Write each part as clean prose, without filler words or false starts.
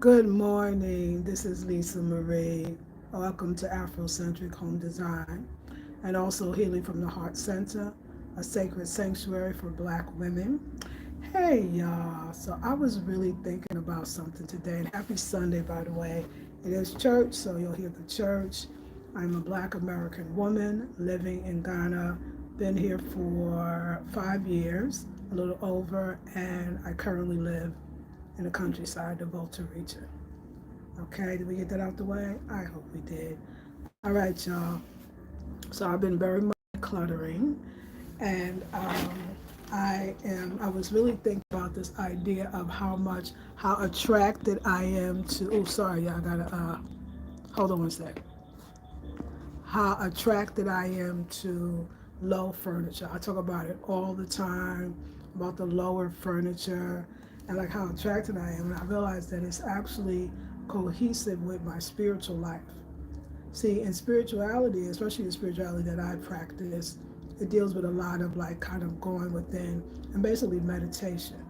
Good morning. This is Lisa Marie. Welcome to Afrocentric Home Design and also Healing from the Heart Center, a sacred sanctuary for Black women. Hey, y'all. So I was really thinking about something today, and happy Sunday, by the way. It is church, so you'll hear the church. I'm a Black American woman living in Ghana, been here for 5 years, a little over, and I currently live in the countryside, the Volta region. Okay, did we get that out the way? I hope we did. All right, y'all. So I've been very much cluttering, and I was really thinking about this idea of how attracted I am to. Oh, sorry, y'all. I gotta hold on one sec. How attracted I am to low furniture. I talk about it all the time about the lower furniture and like how attracted I am. And I realized that it's actually cohesive with my spiritual life. See, in spirituality, especially the spirituality that I practice, it deals with a lot of like kind of going within and basically meditation.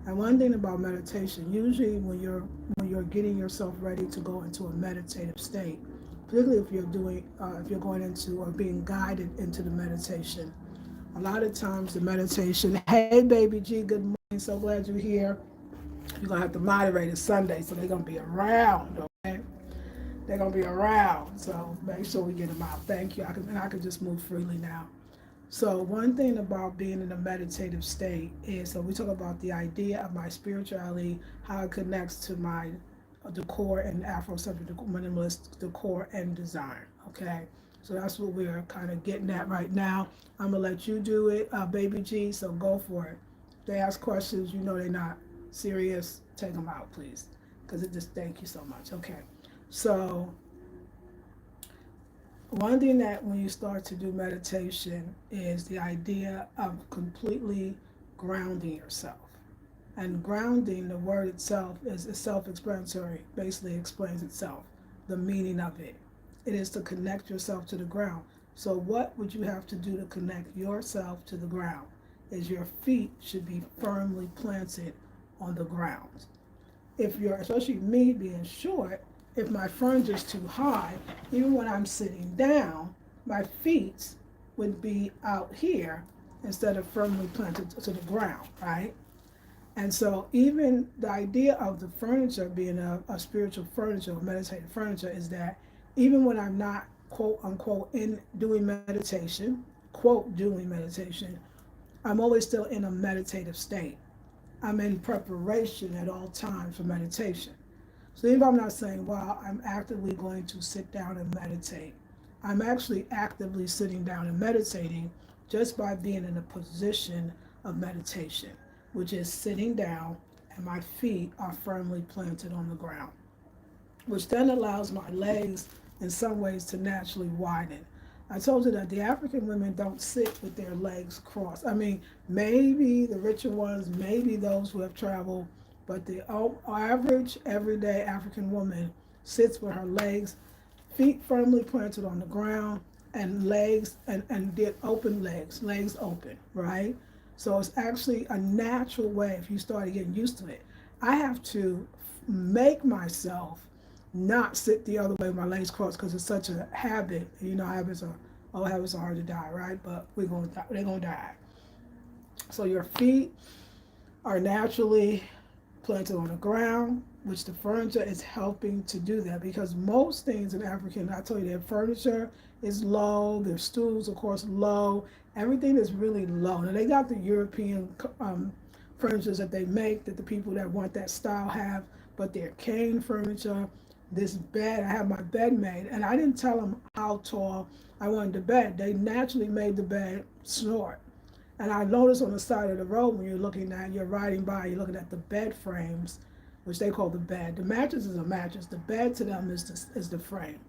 And one thing about meditation, usually when you're getting yourself ready to go into a meditative state, particularly if you're going into or being guided into the meditation, a lot of times the meditation. Hey, baby G, good morning. So glad you're here. You're gonna have to moderate it Sunday, so they're gonna be around. Okay, they're gonna be around. So make sure we get them out. Thank you. I can just move freely now. So one thing about being in a meditative state is, so we talk about the idea of my spirituality, how it connects to my decor and Afrocentric minimalist decor and design. Okay, so that's what we're kind of getting at right now. I'm gonna let you do it, baby G. So go for it. They ask questions, you know they're not serious. Take them out, please, because it just thank you so much. Okay, so one thing that when you start to do meditation is the idea of completely grounding yourself. And grounding, the word itself is self-explanatory, basically explains itself, the meaning of it. It is to connect yourself to the ground. So what would you have to do to connect yourself to the ground? Is your feet should be firmly planted on the ground. If you're, especially me being short, if my fringe is too high, even when I'm sitting down, my feet would be out here instead of firmly planted to the ground, right? And so even the idea of the furniture being a spiritual furniture or meditative furniture is that even when I'm not quote unquote in doing meditation, quote doing meditation, I'm always still in a meditative state. I'm in preparation at all times for meditation. So even if I'm not saying, well, I'm actively going to sit down and meditate, I'm actually actively sitting down and meditating just by being in a position of meditation, which is sitting down and my feet are firmly planted on the ground, which then allows my legs in some ways to naturally widen. I told you that the African women don't sit with their legs crossed. I mean, maybe the richer ones, maybe those who have traveled, but the average everyday African woman sits with her legs, feet firmly planted on the ground, and legs and did open legs open, right? So it's actually a natural way if you started getting used to it. I have to make myself not sit the other way with my legs crossed because it's such a habit. You know, habits are hard to die, right? But they're gonna die. So your feet are naturally planted on the ground, which the furniture is helping to do that because most things in African, I told you, their furniture is low, their stools, of course, low. Everything is really low. Now they got the European furnitures that they make that the people that want that style have, but their cane furniture, this bed, I have my bed made, and I didn't tell them how tall I wanted the bed. They naturally made the bed snort. And I noticed on the side of the road when you're riding by, you're looking at the bed frames, which they call the bed. The mattress is a mattress. The bed to them is the frame.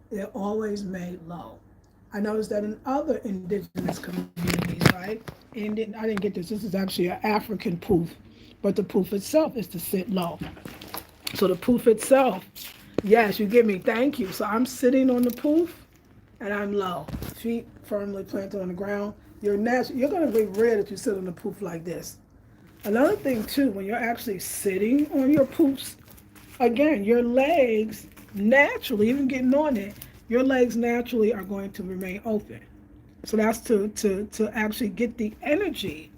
They're always made low. I noticed that in other indigenous communities, right? And I didn't get this. This is actually an African poof, but the poof itself is to sit low. So the poof itself, yes, you get me. Thank you. So I'm sitting on the poof and I'm low, feet firmly planted on the ground. You're going to be rare that you sit on the poof like this. Another thing too, when you're actually sitting on your poofs, again, your legs naturally, even getting on it, your legs naturally are going to remain open. So that's to actually get the energy,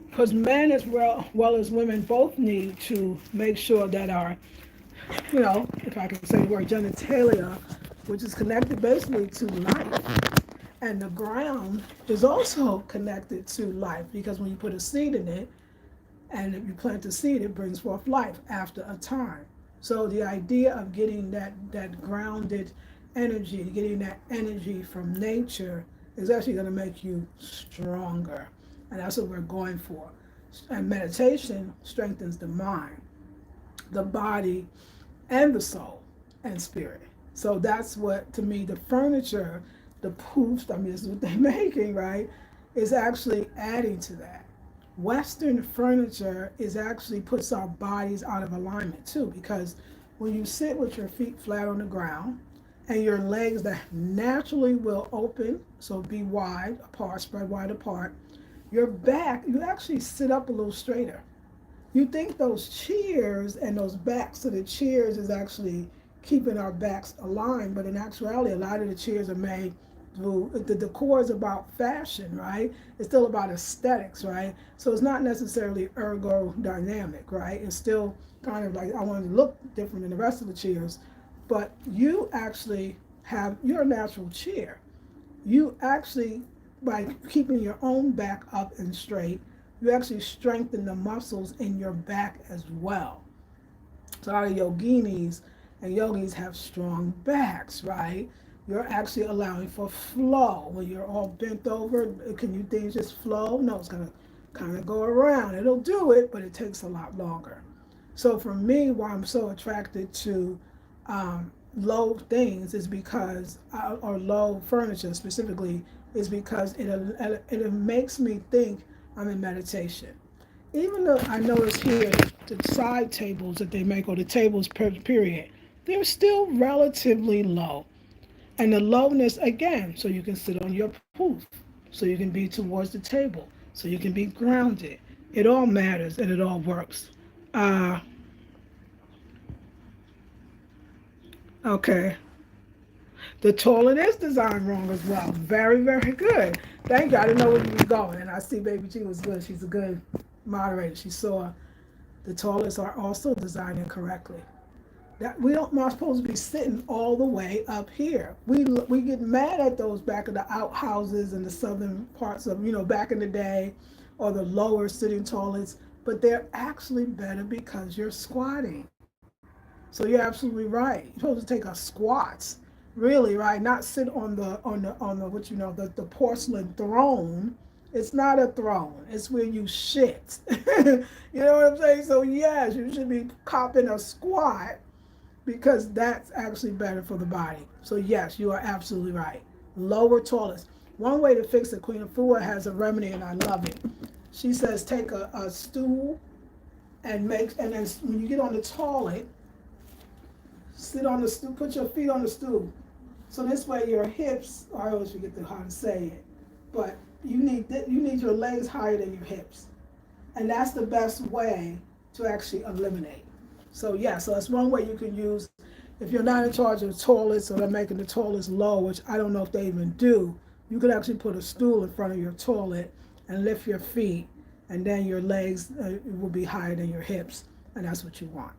because men as well as women both need to make sure that our, if I can say the word genitalia, which is connected basically to life, and the ground is also connected to life, because when you put a seed in it, and if you plant a seed, it brings forth life after a time. So the idea of getting that grounded energy, getting that energy from nature, is actually going to make you stronger. And that's what we're going for. And meditation strengthens the mind, the body, and the soul and spirit. So that's what, to me, the furniture, the poofs, I mean, this is what they're making, right, is actually adding to that. Western furniture is actually puts our bodies out of alignment too, because when you sit with your feet flat on the ground and your legs that naturally will open, so be wide apart, spread wide apart, your back, you actually sit up a little straighter. You think those chairs and those backs of the chairs is actually keeping our backs aligned, but in actuality, a lot of the chairs are made through, the decor is about fashion, right? It's still about aesthetics, right? So it's not necessarily ergodynamic, right? It's still kind of like, I want it to look different than the rest of the chairs, but you actually have your natural chair. You actually, by keeping your own back up and straight, you actually strengthen the muscles in your back as well. So a lot of yoginis and yogis have strong backs, right? You're actually allowing for flow. When you're all bent over, can you things just flow? No, it's gonna kind of go around. It'll do it, but it takes a lot longer. So for me, why I'm so attracted to low things is because, or low furniture specifically, is because it makes me think I'm in meditation. Even though I notice here the side tables that they make, or the tables per period, they're still relatively low. And the lowness again, so you can sit on your poof, so you can be towards the table, so you can be grounded. It all matters and it all works. Uh, okay. The toilet is designed wrong as well. Very, very good. Thank you. I didn't know where you were going. And I see Baby G was good. She's a good moderator. She saw the toilets are also designed incorrectly. That we don't not supposed to be sitting all the way up here. We get mad at those back of the outhouses in the southern parts of, back in the day, or the lower sitting toilets, but they're actually better because you're squatting. So you're absolutely right. You're supposed to take a squat, really, right? Not sit on the what the porcelain throne. It's not a throne. It's where you shit. You know what I'm saying? So yes, you should be copping a squat, because that's actually better for the body. So yes, you are absolutely right. Lower toilets. One way to fix it, Queen Afua has a remedy, and I love it. She says take a stool and then when you get on the toilet, sit on the stool, put your feet on the stool. So this way your hips, I always forget how to say it, but you need your legs higher than your hips. And that's the best way to actually eliminate. So yeah, so that's one way you can use, if you're not in charge of toilets or they're making the toilets low, which I don't know if they even do, you could actually put a stool in front of your toilet and lift your feet, and then your legs will be higher than your hips, and that's what you want.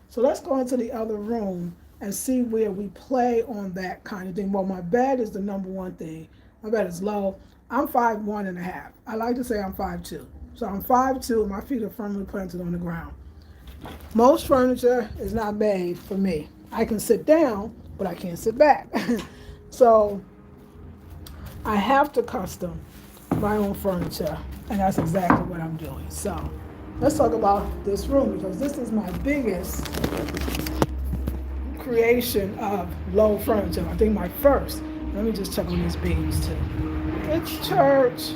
So let's go into the other room and see where we play on that kind of thing. Well, my bed is the number one thing. My bed is low. I'm 5'1.5". I like to say I'm 5'2". So I'm 5'2", and my feet are firmly planted on the ground. Most furniture is not made for me. I can sit down, but I can't sit back. So I have to custom my own furniture, and that's exactly what I'm doing. So let's talk about this room, because this is my biggest creation of low furniture. I think my first. Let me just check on these beams too. It's church.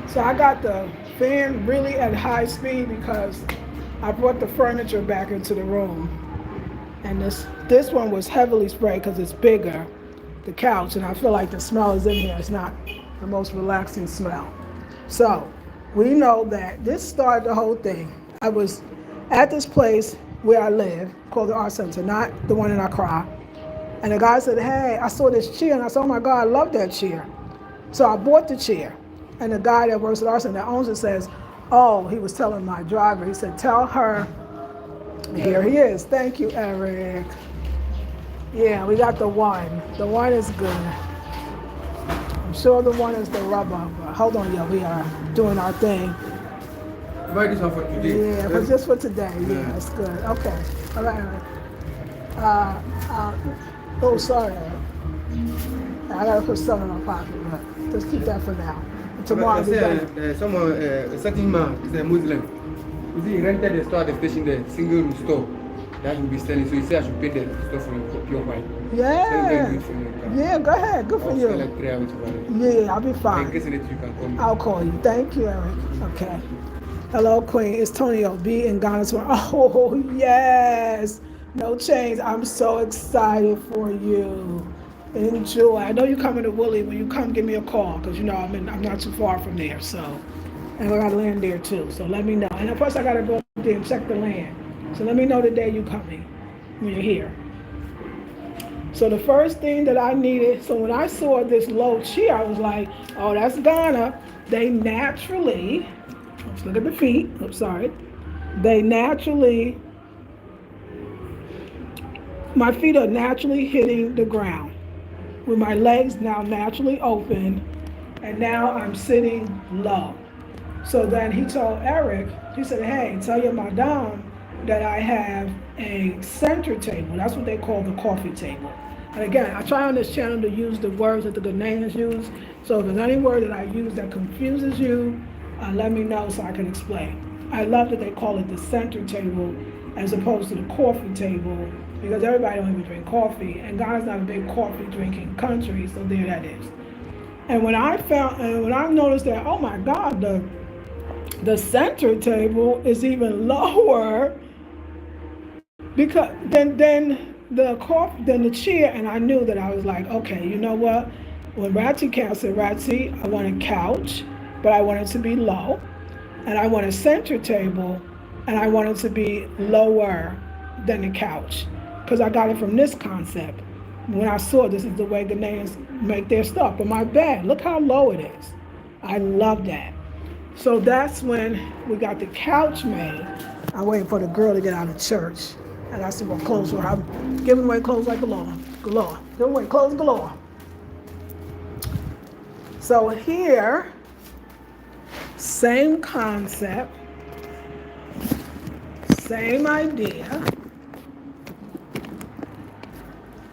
So I got the fan really at high speed because I brought the furniture back into the room. And this one was heavily sprayed because it's bigger, the couch, and I feel like the smell is in here. It's not the most relaxing smell. So we know that this started the whole thing. I was at this place where I live called the Art Center, not the one in Accra. And the guy said, hey, I saw this chair, and I said, oh my God, I love that chair. So I bought the chair. And the guy that works at the Art Center that owns it says, oh, he was telling my driver, he said, tell her, here he is. Thank you, Eric. Yeah, we got the one. The one is good. I'm sure the one is the rubber, but hold on, yeah, we are doing our thing. Buy this one for today. Yeah, but just for today. Yeah, it's good. Okay. All right, Eric. Oh, sorry, Eric. I gotta put some in my pocket, but just keep that for now. Tomorrow, someone, a certain man, is a Muslim. He rented a store at the station there, single room store. That will be selling. So he said I should pay the stuff for pure white. Yeah. Yeah, go ahead. Good for you. Like 3 hours about it. Yeah, I'll be fine. In case you can call me. I'll call you. Thank you, Eric. Okay. Hello, Queen. It's Tony O.B. in Ghana. Oh, yes. No change. I'm so excited for you. Enjoy. I know you're coming to Willie. When you come, give me a call because you know I'm not too far from there. So, and I got to land there too. So let me know. And of course, I got to go there and check the land. So let me know the day you're coming when you're here. So the first thing that I needed. So when I saw this low chair, I was like, oh, that's Ghana. They naturally. Let's look at the feet. I'm sorry. They naturally. My feet are naturally hitting the ground. With my legs now naturally open, and now I'm sitting low. So then he told Eric, he said, hey, tell your madame that I have a center table. That's what they call the coffee table. And again, I try on this channel to use the words that the Ghanaians use. So if there's any word that I use that confuses you, let me know so I can explain. I love that they call it the center table as opposed to the coffee table, because everybody don't even drink coffee, and Ghana's not a big coffee drinking country, so there that is. And when I noticed that, oh my God, the center table is even lower because than the chair, and I knew that I was like, okay, you know what? When Ratty came, I said, Ratty, I want a couch, but I want it to be low, and I want a center table, and I want it to be lower than the couch. Because I got it from this concept. When I saw this is the way Ghanaians make their stuff. But my bed, look how low it is. I love that. So that's when we got the couch made. I'm waiting for the girl to get out of church. And I said, well, clothes for her. I'm giving away clothes like galore. Giving away clothes galore. So here, same concept, same idea.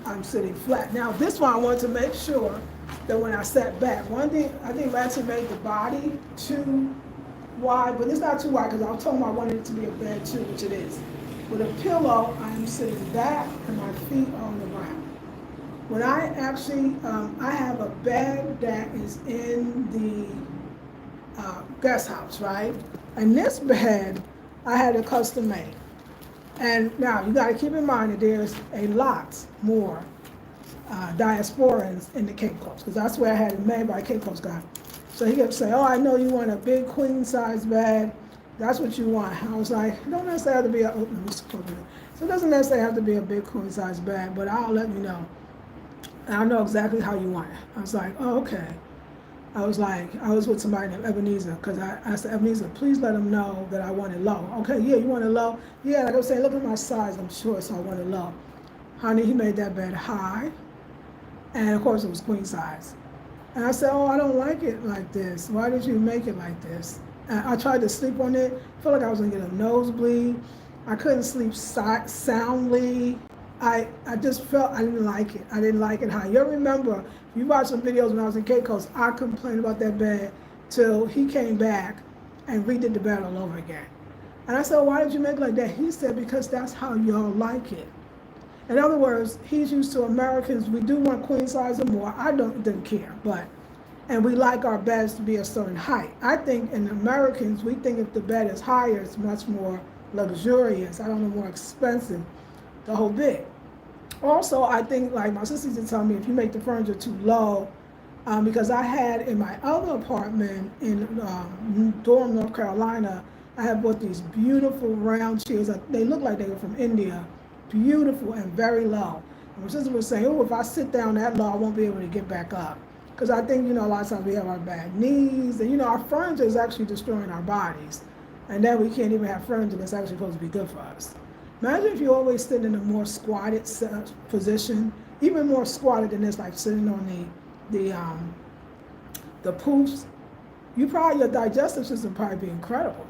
I'm sitting flat. Now this one I want to make sure that when I sat back, one thing, I think Ratty made the body too wide, but it's not too wide because I told him I wanted it to be a bed too, which it is. With a pillow, I'm sitting back and my feet are on the ground. When I actually, I have a bed that is in the guest house, right? And this bed, I had it custom made. And now you got to keep in mind that there's a lot more diasporans in the Cape Coast, because that's where I had it made by Cape Coast guy. So he kept saying, oh, I know you want a big queen size bed. That's what you want. I was like, it don't necessarily have to be so it doesn't necessarily have to be a big queen size bed, but I'll let you know. And I know exactly how you want it. I was like, oh, okay. I was with somebody named Ebenezer, because I said, Ebenezer, please let him know that I want it low. Okay, yeah, you want it low? Yeah, like I was saying, look at my size, I'm short, so I want it low. Honey, he made that bed high, and of course it was queen size. And I said, oh, I don't like it like this. Why did you make it like this? And I tried to sleep on it. I felt like I was gonna get a nosebleed. I couldn't sleep soundly. I just felt I didn't like it. I didn't like it high. You remember, you watched some videos when I was in Cape Coast, I complained about that bed till he came back and redid the bed all over again. And I said, why did you make it like that? He said, because that's how y'all like it. In other words, he's used to Americans, we do want queen size or more. I didn't care, but And we like our beds to be a certain height. I think in Americans, we think if the bed is higher, it's much more luxurious, I don't know, more expensive, the whole bit. Also, I think, like my sister used to tell me, if you make the furniture too low, because I had in my other apartment in Durham, North Carolina, I had bought these beautiful round chairs. They look like they were from India, beautiful and very low. And my sister was saying, oh, if I sit down that low, I won't be able to get back up. Because I think, a lot of times we have our bad knees, and, our furniture is actually destroying our bodies. And then we can't even have furniture that's actually supposed to be good for us. Imagine if you always sit in a more squatted position, even more squatted than this, like sitting on the poofs. Your digestive system probably be incredible,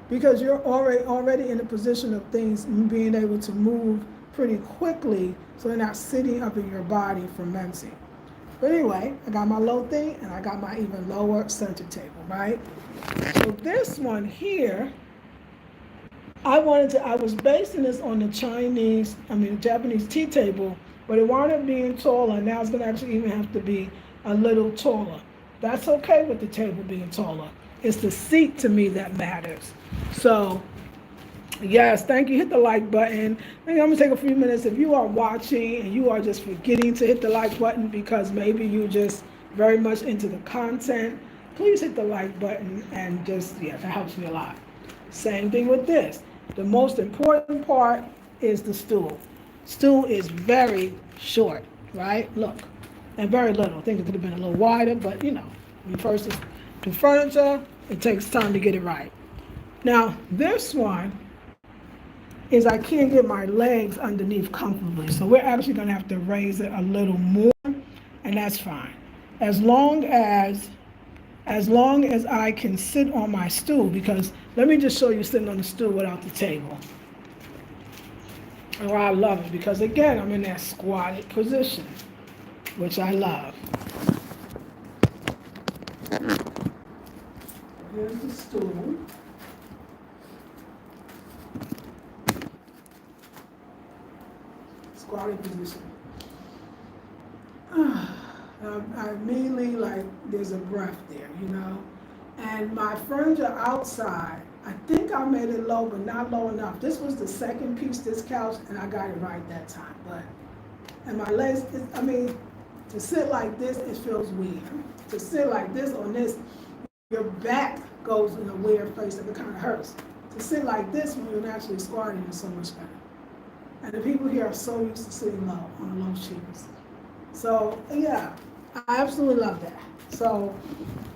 because you're already in a position of things being able to move pretty quickly, so they're not sitting up in your body fermenting. But anyway, I got my low thing and I got my even lower center table, right? So this one here, I was basing this on the Japanese tea table, but it wound up being taller, and now it's gonna actually even have to be a little taller. That's okay with the table being taller. It's the seat to me that matters. So, yes, thank you. Hit the like button. I'm gonna take a few minutes. If you are watching and you are just forgetting to hit the like button because maybe you just very much into the content, please hit the like button, and that helps me a lot. Same thing with this. The most important part is the stool. Stool is very short, right? Look, and very little. I think it could have been a little wider, but when you first do furniture, it takes time to get it right. Now, this one is I can't get my legs underneath comfortably, so we're actually gonna have to raise it a little more, and that's fine. As long as I can sit on my stool, because let me just show you sitting on the stool without the table. Oh, I love it, because again, I'm in that squatted position, which I love. Here's the stool. Squatted position. I immediately, there's a breath there, And my furniture outside, I think I made it low, but not low enough. This was the second piece, this couch, and I got it right that time. And my legs, to sit like this, it feels weird. To sit like this on this, your back goes in a weird place and it kind of hurts. To sit like this when you're naturally squatting is so much better. And the people here are so used to sitting low on low chairs. So, yeah, I absolutely love that. So,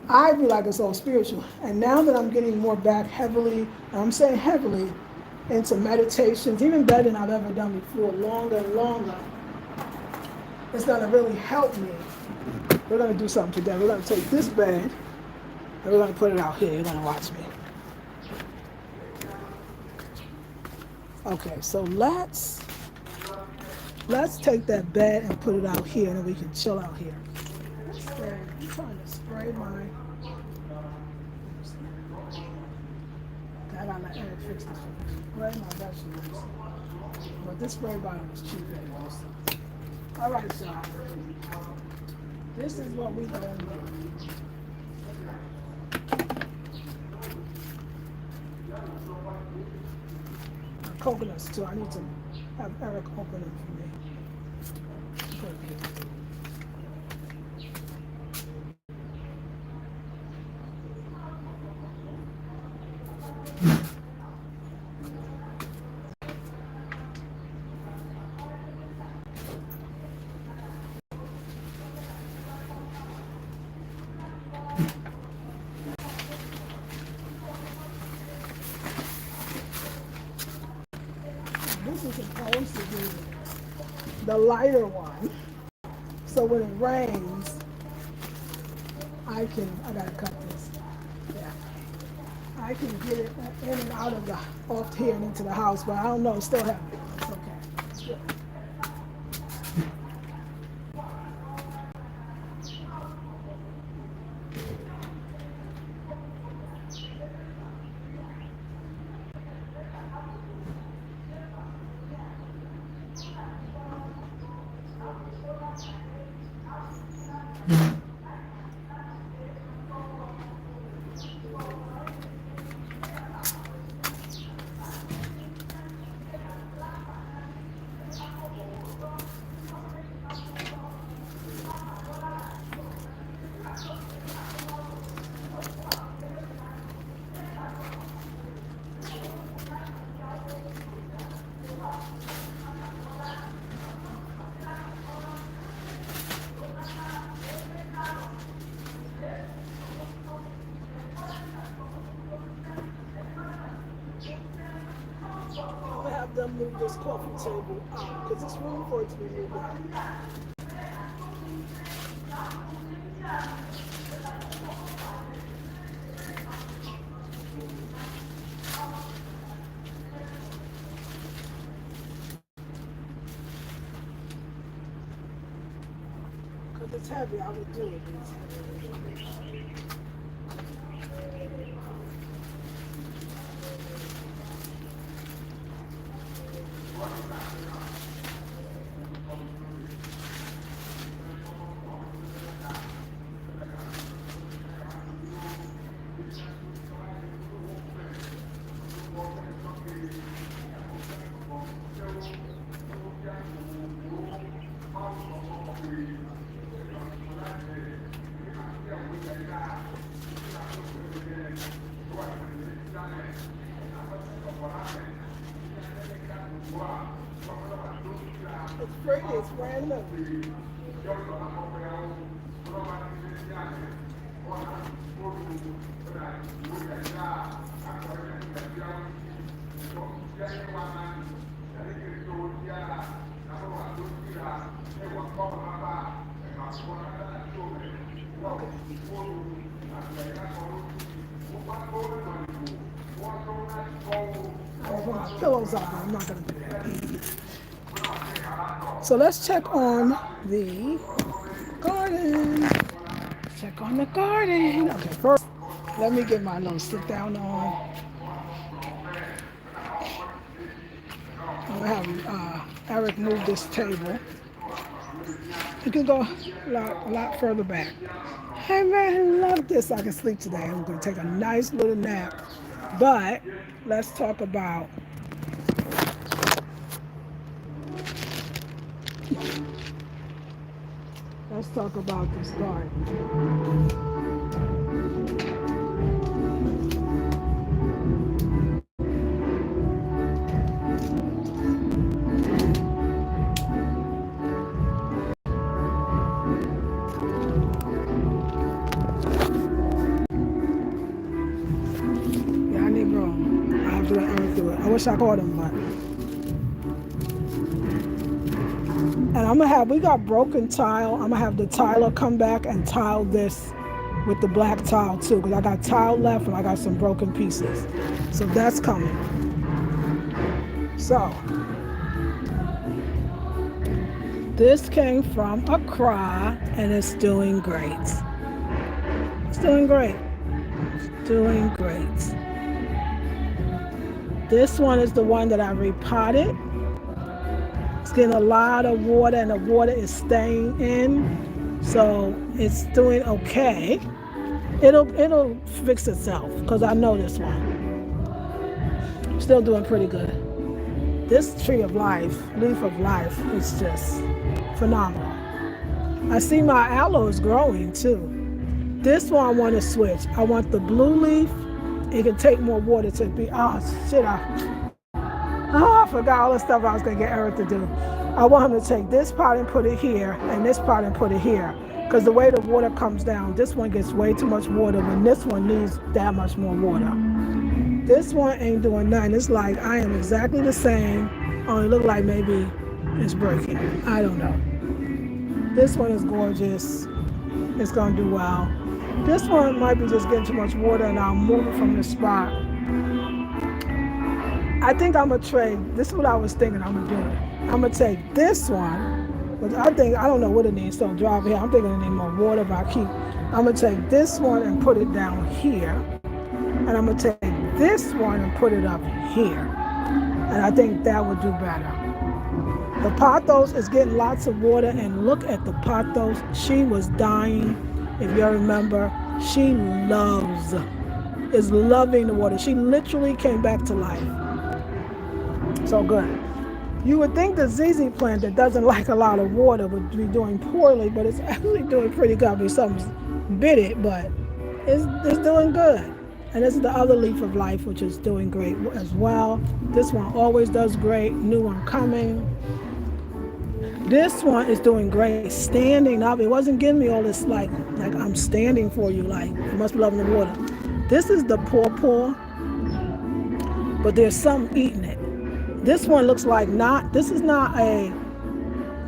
I feel like it's all spiritual. And now that I'm getting more back heavily, and I'm saying heavily, into meditations, even better than I've ever done before, longer and longer, it's gonna really help me. We're gonna do something today. We're gonna take this bed, and we're gonna put it out here. You're gonna watch me. Okay, so let's take that bed and put it out here, and then we can chill out here. I'm trying to spray my. I gotta let Eric fix this one. Spray my vegetables. But this spray bottle is cheap anyway. So. All right, so this is what we're gonna do. Coconuts too. I need to have Eric open it for me. Put it here. This is supposed to be the lighter one. So when it rains, I gotta cut this. Yeah. I can get it in and out of off here and into the house, but I don't know, it's still heavy. It's okay. It's good. them move this coffee table out because it's room for it to be moved out. Because it's heavy, I would do it. It's pretty, it's brand new. I'll put my pillows up, but I'm not going to do that. So let's check on the garden. Check on the garden. Okay, first, let me get my little sit down on. I'm going to have Eric move this table. You can go a lot further back. Hey man, I love this. I can sleep today. I'm going to take a nice little nap. But let's talk about this garden. Yeah, I need room. I have to let Eric do it. I wish I caught him, but. And we got broken tile. I'm gonna have the tiler come back and tile this with the black tile too, because I got tile left and I got some broken pieces. So that's coming. So this came from a cry and it's doing great. It's doing great. It's doing great. This one is the one that I repotted. It's getting a lot of water and the water is staying in, so it's doing okay. It'll fix itself because I know this one. Still doing pretty good. This tree of life, leaf of life, is just phenomenal. I see my aloes growing too. This one I want to switch. I want the blue leaf. It can take more water to be. I forgot all the stuff I was going to get Eric to do. I want him to take this pot and put it here, and this pot and put it here. Because the way the water comes down, this one gets way too much water when this one needs that much more water. This one ain't doing nothing. It's like I am exactly the same, only look like maybe it's breaking. I don't know. This one is gorgeous. It's going to do well. This one might be just getting too much water, and I'll move it from the spot. I think I'm going to trade. This is what I was thinking I'm going to do. I'm going to take this one, which I don't know what it needs, so drive here. I'm thinking it needs more water, but I'm going to take this one and put it down here. And I'm going to take this one and put it up here. And I think that would do better. The pothos is getting lots of water, and look at the pothos. She was dying, if you remember. She is loving the water. She literally came back to life. So good. You would think the ZZ plant that doesn't like a lot of water would be doing poorly, but it's actually doing pretty good. I mean, something's bit it, but it's doing good. And this is the other leaf of life, which is doing great as well. This one always does great. New one coming. This one is doing great. Standing up. It wasn't giving me all this like I'm standing for you. Like, you must be loving the water. This is the pawpaw, but there's some eating it. This one looks like not, this is not a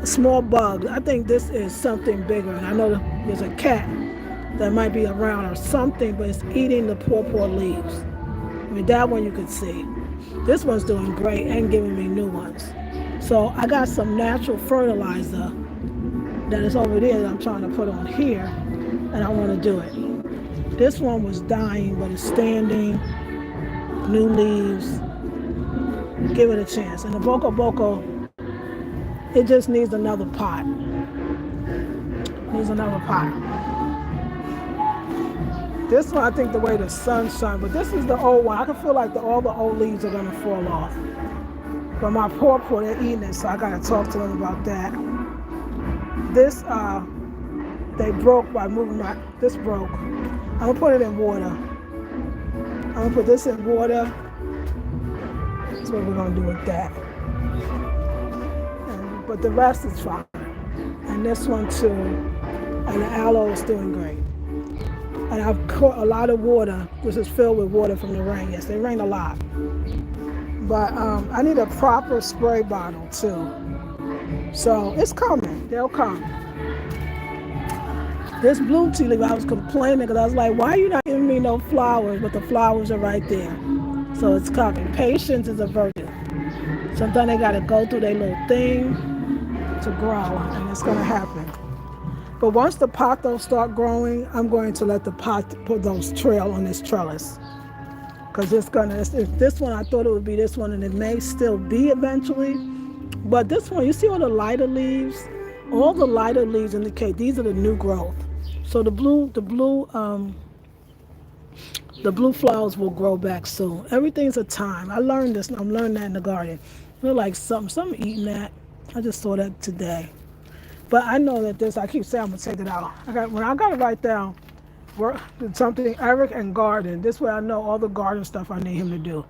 small bug. I think this is something bigger. And I know there's a cat that might be around or something, but it's eating the poor leaves. I mean, that one you can see. This one's doing great and giving me new ones. So I got some natural fertilizer that is over there that I'm trying to put on here, and I want to do it. This one was dying, but it's standing, new leaves. Give it a chance. And the Boko Boko, it just needs another pot. Needs another pot. This one, I think the way the sun shines, but this is the old one. I can feel like all the old leaves are gonna fall off. But my poor, they're eating it, so I gotta talk to them about that. This, they broke by moving this broke. I'm gonna put it in water. I'm gonna put this in water. That's what we're gonna do with that. But the rest is fine. And this one too. And the aloe is doing great. And I've caught a lot of water. This is filled with water from the rain. Yes, it rained a lot. But I need a proper spray bottle too. So it's coming. They'll come. This blue tea leaf, I was complaining because I was like, why are you not giving me no flowers? But the flowers are right there. So it's coming. Patience is a virtue. Sometimes they got to go through their little thing to grow, and it's going to happen. But once the pothos start growing, I'm going to let the pothos trail on this trellis. Because it's going to, if this one, I thought it would be this one, and it may still be eventually. But this one, you see all the lighter leaves? All the lighter leaves indicate these are the new growth. So the blue flowers will grow back soon. Everything's a time. I learned this, I'm learning that in the garden. I feel like something eating that. I just saw that today. But I know that this, I keep saying I'm gonna take it out. When I gotta write down something, Eric and garden, this way I know all the garden stuff I need him to do.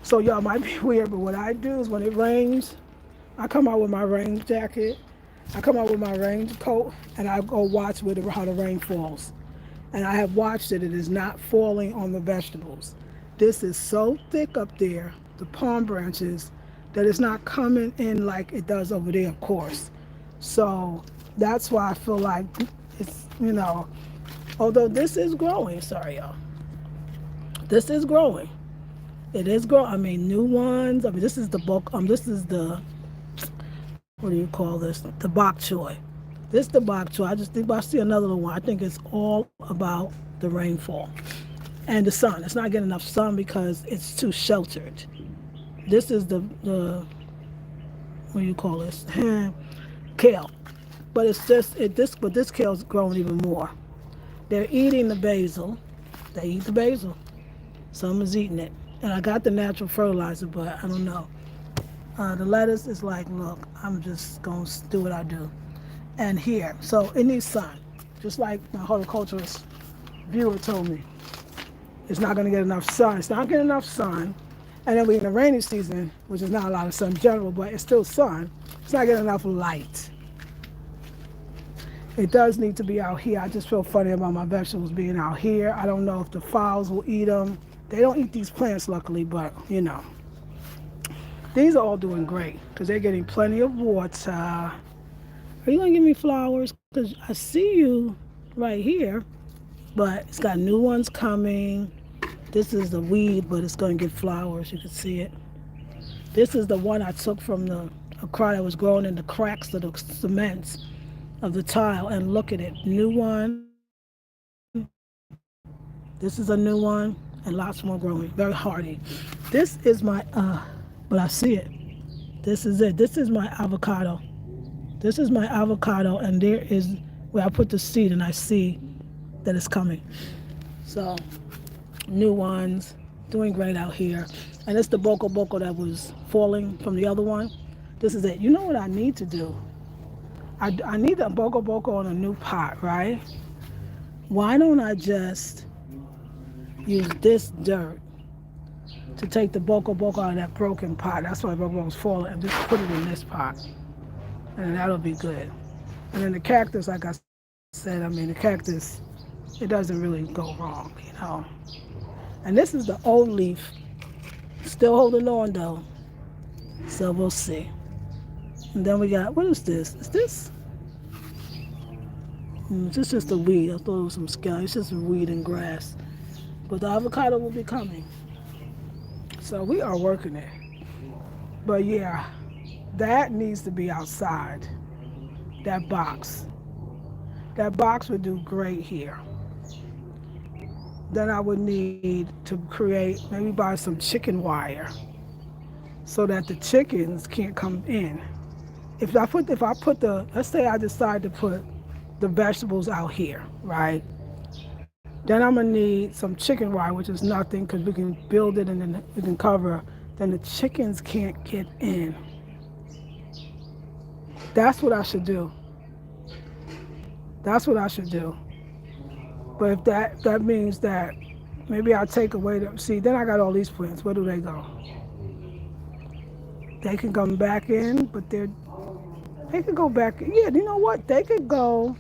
So y'all might be weird, but what I do is when it rains, I come out with my rain jacket, I come out with my rain coat, and I go watch how the rain falls. And I have watched it is not falling on the vegetables. This is so thick up there, the palm branches, that it's not coming in like it does over there, of course. So that's why I feel like it's, although this is growing, sorry y'all. This is growing. It is growing. I mean, new ones. I mean, this is the bulk. This is the, what do you call this? The bok choy. This is the bok choy. I just think I see another one. I think it's all about the rainfall and the sun. It's not getting enough sun because it's too sheltered. This is the what do you call this? Kale. But it's just but this kale's growing even more. They're eating the basil. They eat the basil. Some is eating it. And I got the natural fertilizer, but I don't know. The lettuce is like, look, I'm just going to do what I do. And here, so it needs sun. Just like my horticulturist viewer told me. It's not going to get enough sun. It's not getting enough sun. And then we're in the rainy season, which is not a lot of sun in general, but it's still sun. It's not getting enough light. It does need to be out here. I just feel funny about my vegetables being out here. I don't know if the fowls will eat them. They don't eat these plants, luckily, but, These are all doing great because they're getting plenty of water. Are you going to give me flowers? Because I see you right here, but it's got new ones coming. This is the weed, but it's going to get flowers. You can see it. This is the one I took from a crowd that was growing in the cracks of the cements of the tile. And look at it. New one. This is a new one. And lots more growing. Very hardy. This is my, but I see it. This is it. This is my avocado. This is my avocado. And there is where I put the seed and I see that it's coming. So, new ones, doing great out here. And it's the Boko Boko that was falling from the other one. This is it. You know what I need to do? I need the Boko Boko on a new pot, right? Why don't I just use this dirt to take the Boko Boko out of that broken pot? That's why Boko Boko's falling. And just put it in this pot. And that'll be good. And then the cactus, like I said, the cactus, it doesn't really go wrong, And this is the old leaf. Still holding on though. So we'll see. And then we got, what is this? Is this? This is just a weed. I thought it was some sky. It's just weed and grass. But the avocado will be coming. So we are working it. But yeah, that needs to be outside. That box. That box would do great here. Then I would need to create, maybe buy some chicken wire so that the chickens can't come in. If I put the, let's say I decide to put the vegetables out here, right? Then I'm gonna need some chicken wire, which is nothing because we can build it and then we can cover. Then the chickens can't get in. That's what I should do. That's what I should do. But if that means that maybe I'll take away the, see, then I got all these plants. Where do they go? They can come back in, but they could go back. Yeah, you know what? They could go,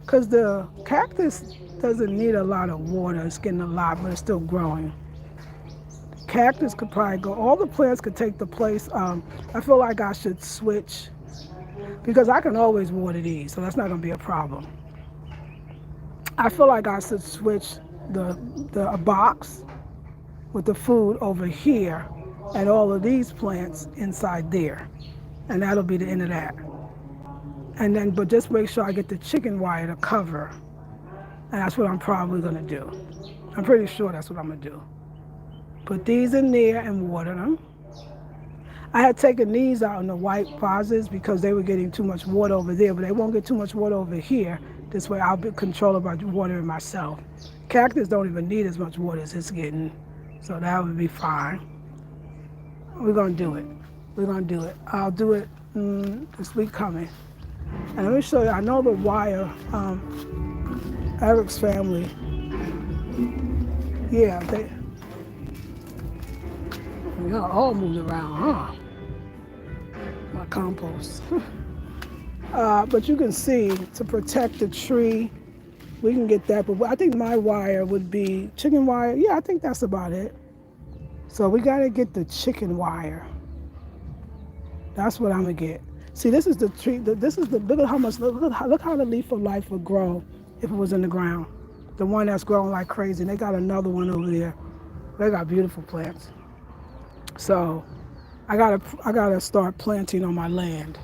because the cactus doesn't need a lot of water. It's getting a lot, but it's still growing. Cactus could probably go. All the plants could take the place. I feel like I should switch, because I can always water these, so that's not going to be a problem. I feel like I should switch a box with the food over here and all of these plants inside there. And that'll be the end of that. And then, but just make sure I get the chicken wire to cover. And that's what I'm probably gonna do. I'm pretty sure that's what I'm gonna do. Put these in there and water them. I had taken these out in the white vases because they were getting too much water over there, but they won't get too much water over here. This way I'll be controlled by watering myself. Cactus don't even need as much water as it's getting, so that would be fine. We're gonna do it. We're gonna do it. I'll do it this week coming. And let me show you, I know the wire, Eric's family, yeah, they all moved around, huh? My compost. But you can see, to protect the tree, we can get that. But I think my wire would be chicken wire. Yeah, I think that's about it. So we got to get the chicken wire. That's what I'm going to get. See, this is the tree. Look at how much, look how the leaf of life would grow if it was in the ground. The one that's growing like crazy. And they got another one over there. They got beautiful plants. So I gotta start planting on my land.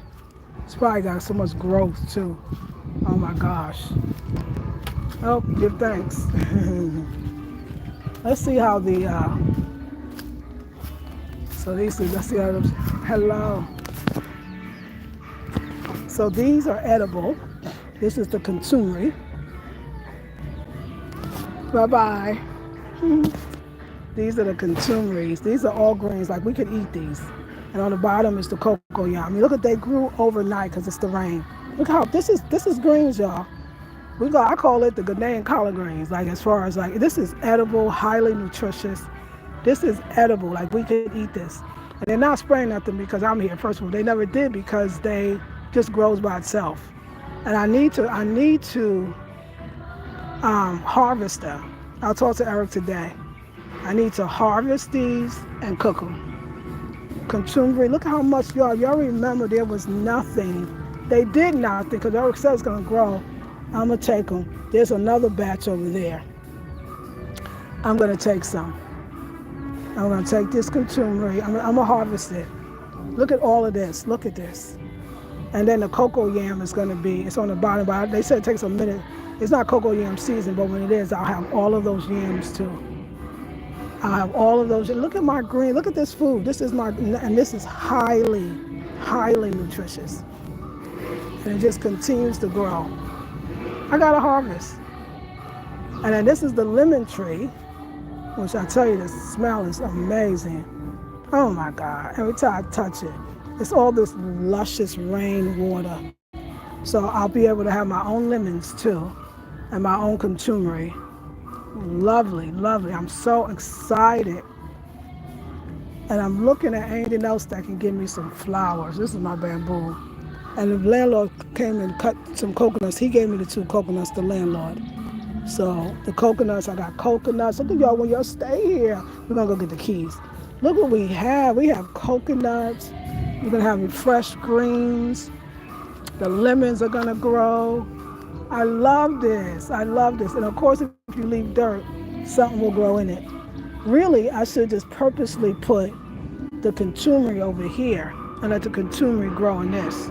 It's probably got so much growth too. Oh my gosh. Oh, give thanks. Let's see how the let's see how those, hello. So these are edible. This is the consumery. Bye-bye. These are the consumeries. These are all greens, like we could eat these. And on the bottom is the cocoa yam. I mean, look at, they grew overnight because it's the rain. Look how, this is greens, y'all. I call it the Ghanaian collard greens. Like, as far as like, this is edible, highly nutritious. This is edible, like we could eat this. And they're not spraying nothing because I'm here. First of all, they never did because they just grows by itself. And I need to harvest them. I'll talk to Eric today. I need to harvest these and cook them. Consumery, look how much, y'all remember there was nothing. They did nothing because Eric said it's gonna grow. I'm gonna take them. There's another batch over there. I'm gonna take some. I'm gonna take this consumery. I'm gonna harvest it. Look at all of this, look at this. And then the cocoa yam is gonna be, it's on the bottom, but they said it takes a minute. It's not cocoa yam season, but when it is, I'll have all of those yams too. I'll have all of those. Look at my green, look at this food. This is and this is highly, highly nutritious. And it just continues to grow. I got a harvest. And then this is the lemon tree, which I tell you, the smell is amazing. Oh my God, every time I touch it, it's all this luscious rain water. So I'll be able to have my own lemons too, and my own consumery. Lovely, lovely. I'm so excited. And I'm looking at anything else that can give me some flowers. This is my bamboo. And the landlord came and cut some coconuts. He gave me the 2 coconuts, the landlord. So the coconuts, I got coconuts. Look at y'all, when y'all stay here, we're gonna go get the keys. Look what we have. We have coconuts. We're gonna have fresh greens. The lemons are gonna grow. I love this. I love this. And of course, if you leave dirt, something will grow in it. Really, I should just purposely put the contumely over here and let the contumely grow in this.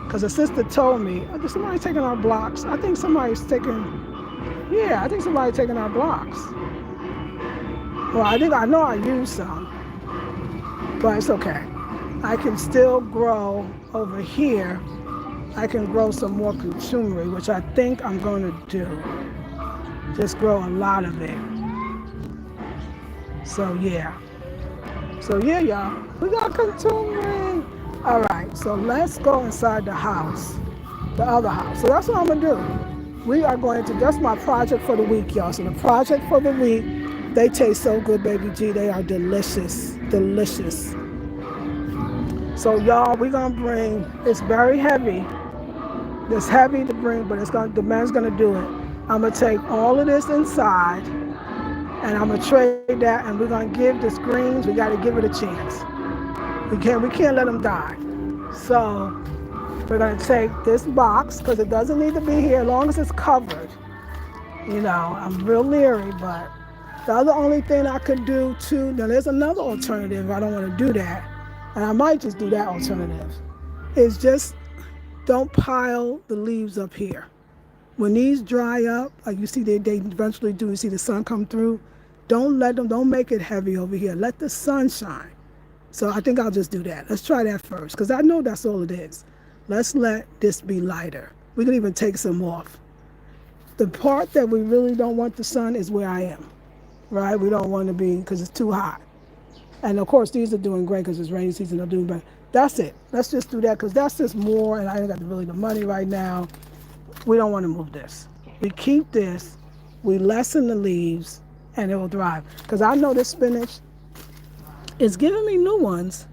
Because the sister told me, oh, is somebody taking our blocks? I think somebody's taking, yeah, I think somebody's taking our blocks. Well, I know I used some, but it's okay. I can still grow over here. I can grow some more contumely, which I think I'm going to do. Just grow a lot of it. So yeah, y'all, we got contumely. All right, so let's go inside the house, the other house. So that's what I'm gonna do. We are going to, that's my project for the week, y'all. So the project for the week, they taste so good, baby G. They are delicious, delicious. So y'all, we're gonna bring, it's very heavy. It's heavy to bring, but the man's gonna do it. I'm gonna take all of this inside and I'm gonna trade that, and we're gonna give this greens, we gotta give it a chance. We can't let them die. So we're gonna take this box, because it doesn't need to be here as long as it's covered. You know, I'm real leery, but the other only thing I could do too, now there's another alternative, I don't wanna do that, and I might just do that alternative, is just don't pile the leaves up here. When these dry up, like you see they eventually do, you see the sun come through, don't make it heavy over here. Let the sun shine. So I think I'll just do that. Let's try that first, because I know that's all it is. Let's let this be lighter. We can even take some off. The part that we really don't want the sun is where I am, right? We don't want to be, because it's too hot. And of course, these are doing great because it's rainy season, they're doing better. That's it. Let's just do that, because that's just more, and I ain't got really the money right now. We don't want to move this. We keep this, we lessen the leaves, and it will thrive. Because I know this spinach is giving me new ones,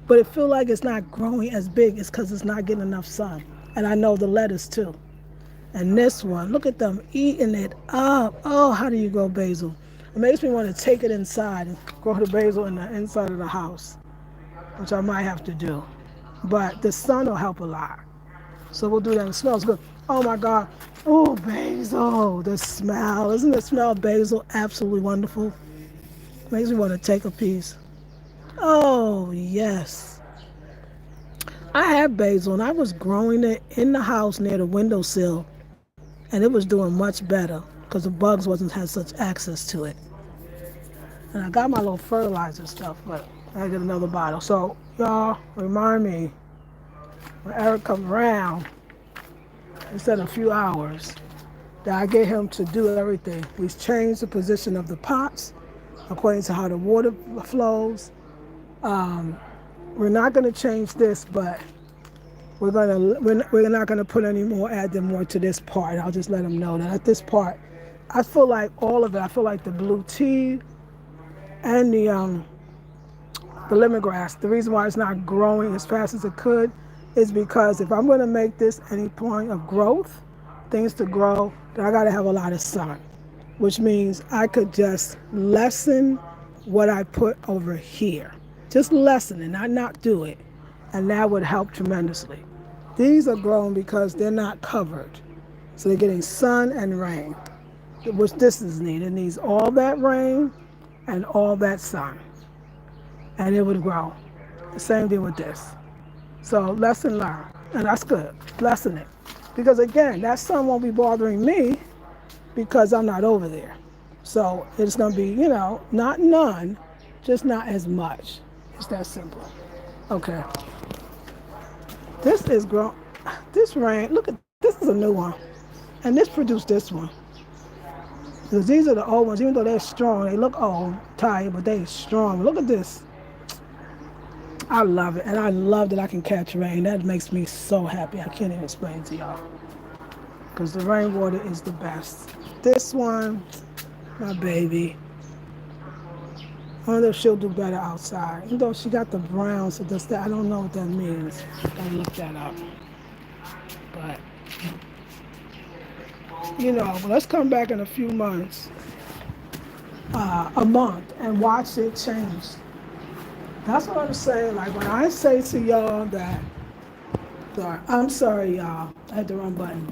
but it feels like it's not growing as big. It's because it's not getting enough sun. And I know the lettuce too. And this one, look at them eating it up. Oh, how do you grow basil? It makes me want to take it inside and grow the basil in the inside of the house, which I might have to do. But the sun will help a lot. So we'll do that. It smells good. Oh my God. Oh, basil. The smell. Isn't the smell of basil absolutely wonderful? Makes me want to take a piece. Oh, yes. I have basil, and I was growing it in the house near the windowsill, and it was doing much better because the bugs wasn't had such access to it. And I got my little fertilizer stuff, but I get another bottle. So y'all remind me when Eric comes around, instead of a few hours, that I get him to do everything. We changed the position of the pots according to how the water flows. We're not going to change this, but we're not going to put any more, add them more to this part. I'll just let them know that at this part, I feel like all of it. I feel like the blue tea and the lemongrass. The reason why it's not growing as fast as it could is because if I'm going to make this any point of growth, things to grow, then I got to have a lot of sun, which means I could just lessen what I put over here. Just lessen it, not do it. And that would help tremendously. These are growing because they're not covered. So they're getting sun and rain, which this is needed. It needs all that rain and all that sun. And it would grow. The same thing with this. So lesson learned. And that's good. Lessen it. Because again, that sun won't be bothering me because I'm not over there. So it's going to be, not none, just not as much. It's that simple. Okay. This is grown. This rain, look at, this is a new one. And this produced this one. Because these are the old ones, even though they're strong, they look old, tired, but they're strong. Look at this. I love it. And I love that I can catch rain. That makes me so happy. I can't even explain to y'all. Because the rainwater is the best. This one, my baby. I wonder if she'll do better outside. Even though she got the brown, so does that, I don't know what that means. I'll look that up. But, let's come back in a few months, a month, and watch it change. That's what I'm saying. Like when I say to y'all that, sorry, I'm sorry, y'all. I had the wrong button.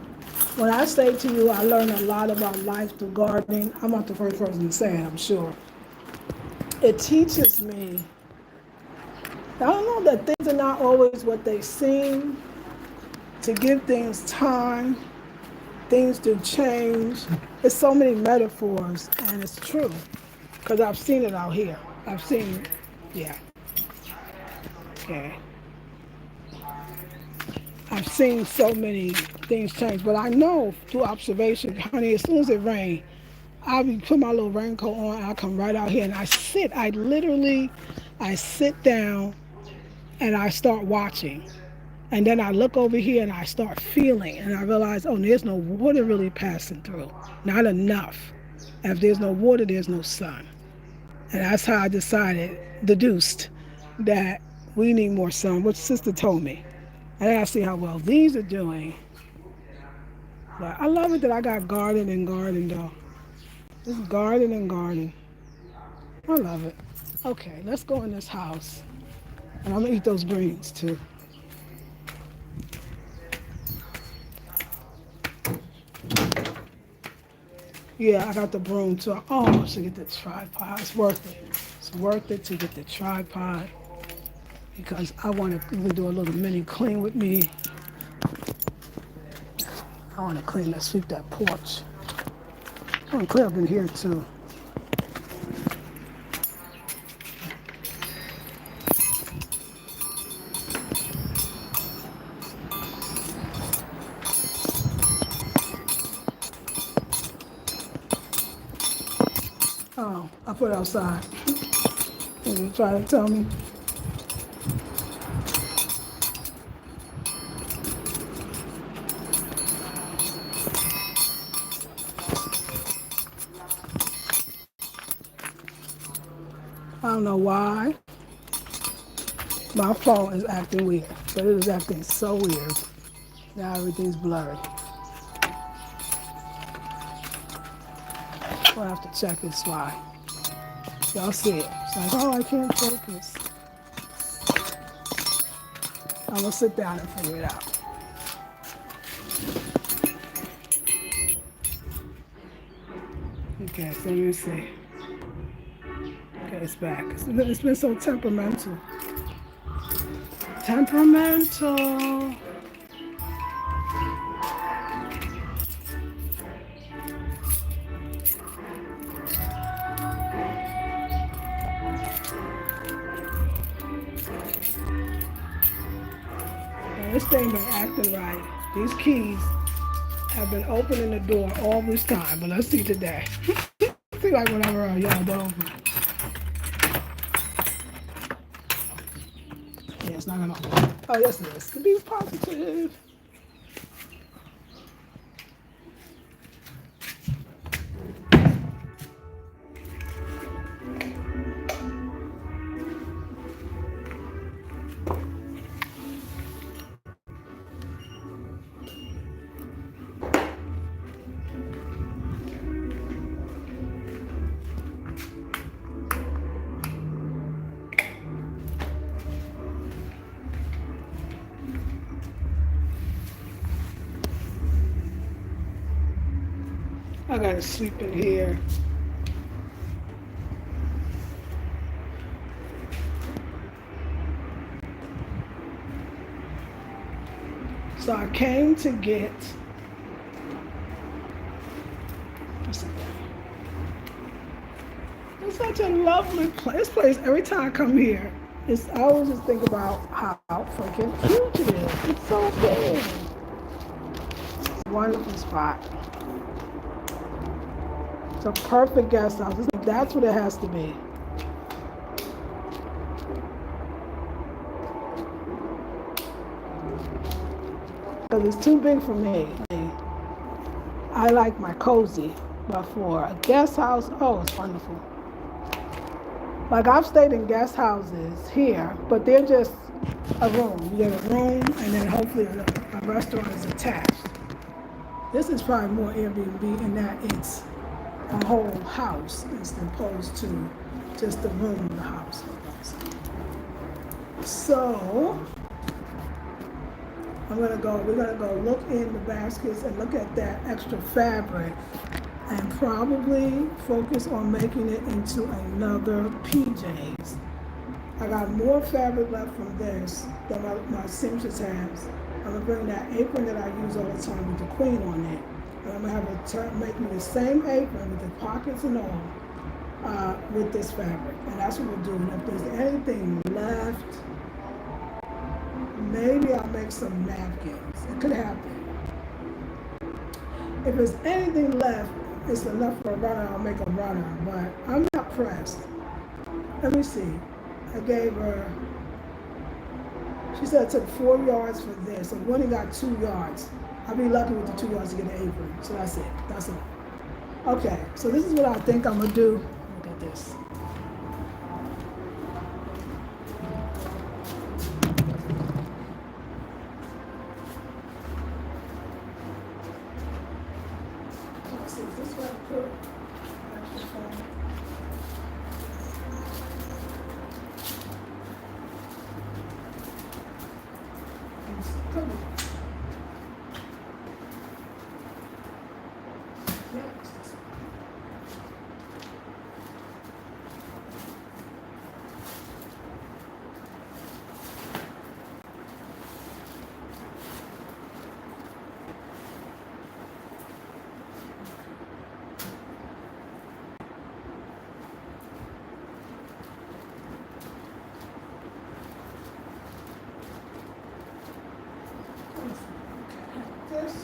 When I say to you, I learned a lot about life through gardening. I'm not the first person to say it, I'm sure. It teaches me. I don't know that things are not always what they seem. To give things time, things do change. It's so many metaphors, and it's true. Because I've seen it out here. I've seen, yeah, okay. I've seen so many things change, but I know through observation, honey, as soon as it rains, I'll be put my little raincoat on, I'll come right out here and I sit down and I start watching. And then I look over here and I start feeling and I realize, oh, there's no water really passing through. Not enough. If there's no water, there's no sun. And that's how I deduced that we need more sun, which sister told me. And then I see how well these are doing. But I love it that I got garden and garden though. Just garden and garden. I love it. Okay, let's go in this house. And I'm gonna eat those greens too. Yeah, I got the broom too. Oh, I should get the tripod. It's worth it. It's worth it to get the tripod because I want to do a little mini clean with me. I want to sweep that porch. I want to clean up in here too. Oh, I put it outside. You try to tell me. I don't know why. My phone is acting weird, but it is acting so weird. Now everything's blurry. We'll have to check this why. Y'all see it. It's like, oh, I can't focus. I'm gonna sit down and figure it out. Okay, so let me see. Okay, it's back. It's been so temperamental. Temperamental. This thing been acting right. These keys have been opening the door all this time, but let's see today. See like whenever y'all don't open. Yeah, it's not gonna open. Oh, yes it is. Be positive. I gotta sweep in here. So I came to get, it's such a lovely place. This place, every time I come here, I always just think about how freaking huge it is. It's so big. It's a wonderful spot. It's a perfect guest house. That's what it has to be. Because it's too big for me. I like my cozy, but for a guest house, oh, it's wonderful. Like I've stayed in guest houses here, but they're just a room. You get a room and then hopefully a restaurant is attached. This is probably more Airbnb in that it's a whole house as opposed to just the room in the house. So we're gonna go look in the baskets and look at that extra fabric and probably focus on making it into another PJs. I got more fabric left from this than my seamstress has. I'm gonna bring that apron that I use all the time with the queen on it. And I'm gonna have her make me the same apron with the pockets and all, with this fabric. And that's what we'll do. And if there's anything left, maybe I'll make some napkins. It could happen. If there's anything left, it's enough for a runner, I'll make a runner. But I'm not pressed. Let me see. I gave her, she said it took 4 yards for this. So we only got 2 yards. I'll be lucky with the 2 yards to get an apron. So that's it. That's it. Okay, so this is what I think I'm gonna do. Look at this. Let's see, is this what I put? Actually, fine. Come on. This.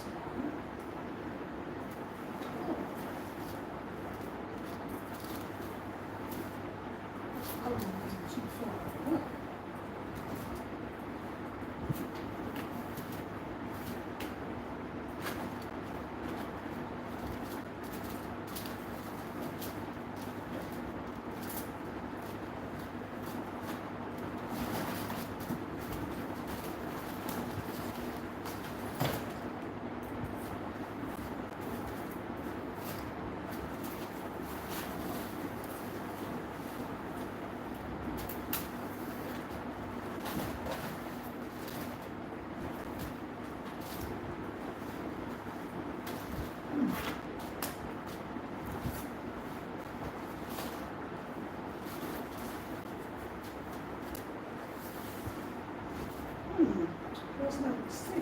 Oh, it's too far. That's not the same.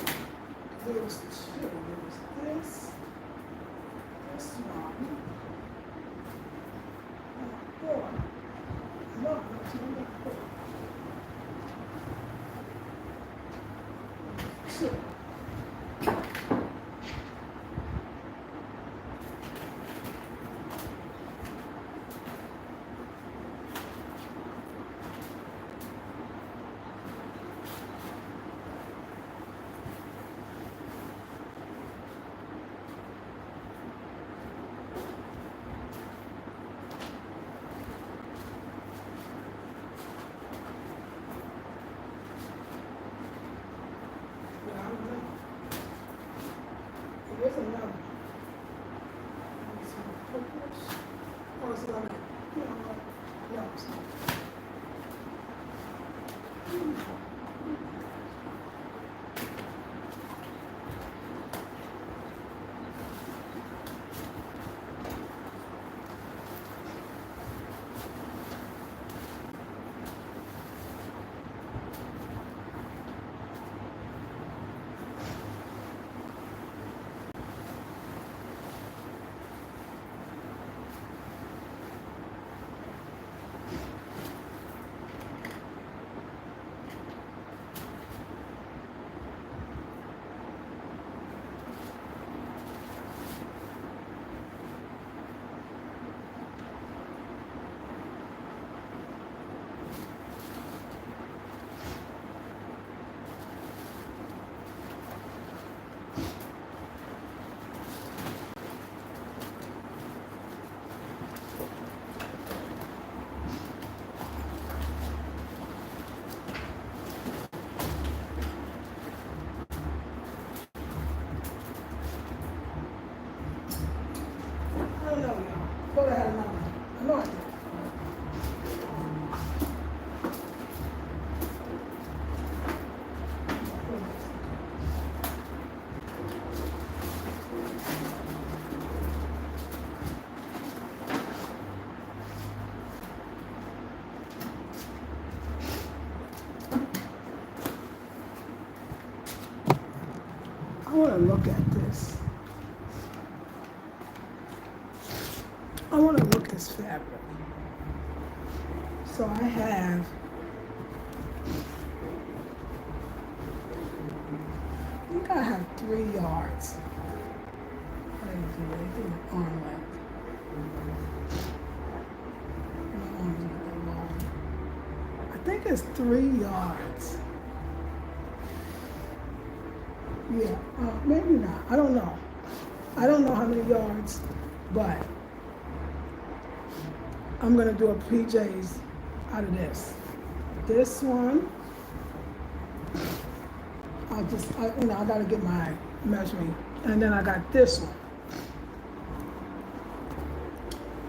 There was two. There was this one. Four. No, that's not four. Two. There's another. Oh, it's another. No, it's not. want to look at this. I want to look at this fabric. So I have I think I have 3 yards. What did I do? I think my arm length. My arm's not that long. I think it's 3 yards. Yeah, maybe not. I don't know. I don't know how many yards, but I'm gonna do a PJs out of this. This one, I gotta get my measuring, and then I got this one.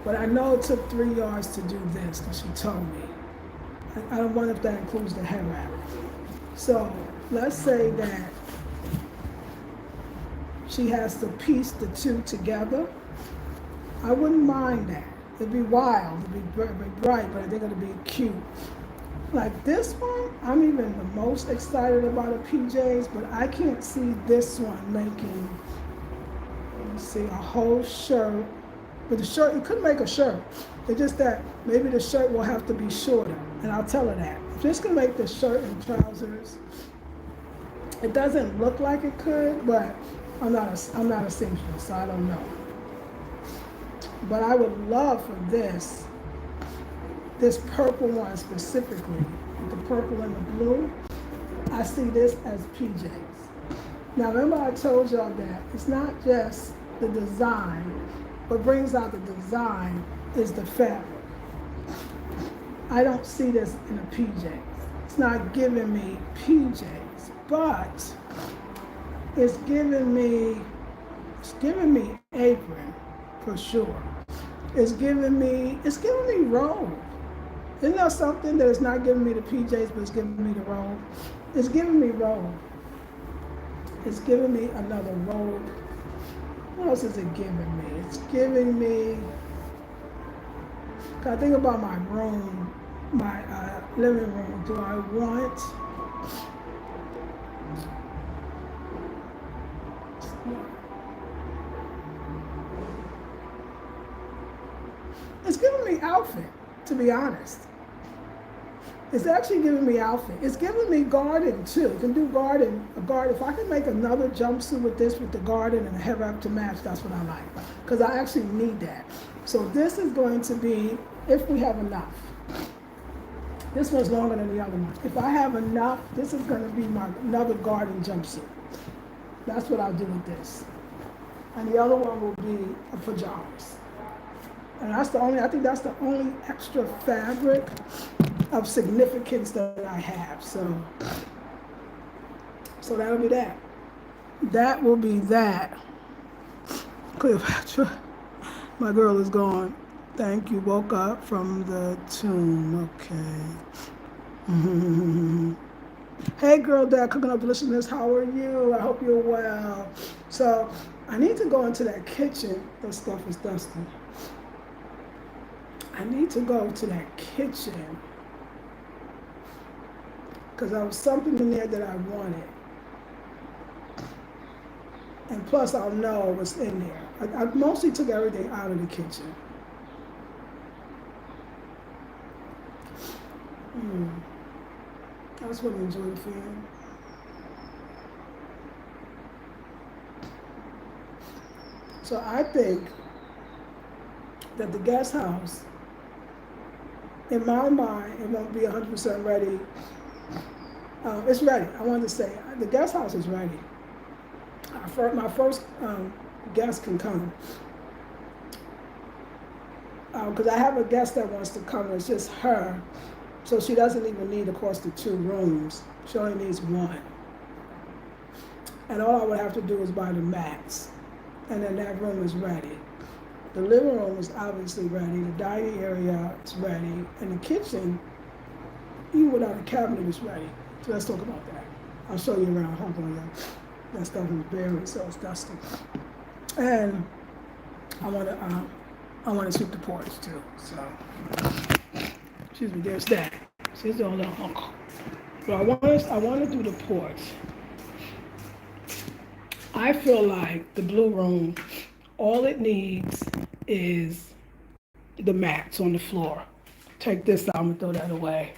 But I know it took 3 yards to do this because she told me. I don't wonder if that includes the head wrap. So let's say that she has to piece the 2 together. I wouldn't mind that. It'd be wild, it'd be bright, but I think it'd be cute. Like this one, I'm even the most excited about a PJs, but I can't see this one making, let me see, a whole shirt. But the shirt, it could make a shirt. It's just that maybe the shirt will have to be shorter, and I'll tell her that. I'm just gonna make the shirt and trousers. It doesn't look like it could, but I'm not a seamstress, so I don't know. But I would love for this purple one specifically, the purple and the blue, I see this as PJs. Now remember I told y'all that it's not just the design, what brings out the design is the fabric. I don't see this in a PJs. It's not giving me PJs, but it's giving me apron for sure. It's giving me robe. Isn't that something that is not giving me the PJs, but it's giving me the robe? It's giving me robe. It's giving me another robe. What else is it giving me? It's giving me, I think about my room, my living room. Do I want, it's giving me outfit, to be honest. It's actually giving me outfit. It's giving me garden too. You can do garden, a garden. If I can make another jumpsuit with this, with the garden and the head wrap to match, that's what I like. Because I actually need that. So this is going to be, if we have enough. This one's longer than the other one. If I have enough, this is going to be my another garden jumpsuit. That's what I'll do with this. And the other one will be a pajamas. And that's the only, I think that's the only extra fabric of significance that I have. So that'll be that. That will be that. Cleopatra, my girl is gone. Thank you. Woke up from the tomb. Okay. Hey girl, Dad, cooking up deliciousness. How are you? I hope you're well. So I need to go into that kitchen. That stuff is dusty. I need to go to that kitchen because there was something in there that I wanted. And plus I'll know what's in there. I mostly took everything out of the kitchen. I just want to enjoy the film. So I think that the guest house, in my mind, it won't be 100% ready. It's ready. I wanted to say, the guest house is ready. My first guest can come. Because I have a guest that wants to come, it's just her. So she doesn't even need, of course, the 2 rooms. She only needs 1. And all I would have to do is buy the mats. And then that room is ready. The living room is obviously ready. The dining area is ready. And the kitchen, even without a cabinet, is ready. So let's talk about that. I'll show you around. Hold on, y'all. That stuff is buried, so it's dusty. And I want to sweep the porch too. So, excuse me. There's that. She's doing a little hunk. So I want to do the porch. I feel like the blue room, all it needs is the mats on the floor. Take this out and throw that away.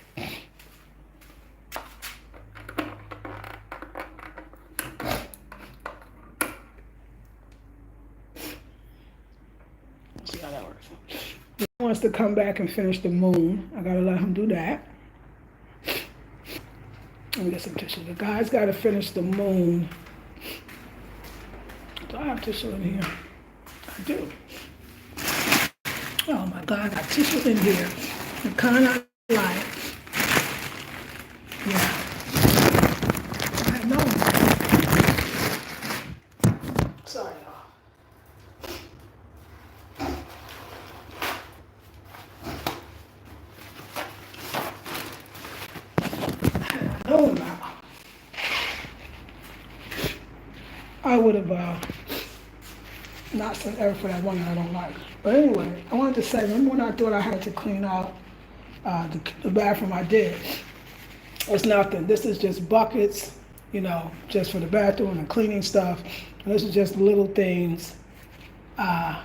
See how that works. He wants to come back and finish the moon. I gotta let him do that. Let me get some tissue. The guy's gotta finish the moon. Do I have tissue in here? I do. Oh my God, I got tissue in here. The kind I like. Yeah. I know. Sorry, y'all. I know now. I would have not sent Eric for that one that I don't like. But anyway, I wanted to say, remember when I thought I had to clean out the bathroom? I did. It's nothing. This is just buckets, just for the bathroom and cleaning stuff. And this is just little things that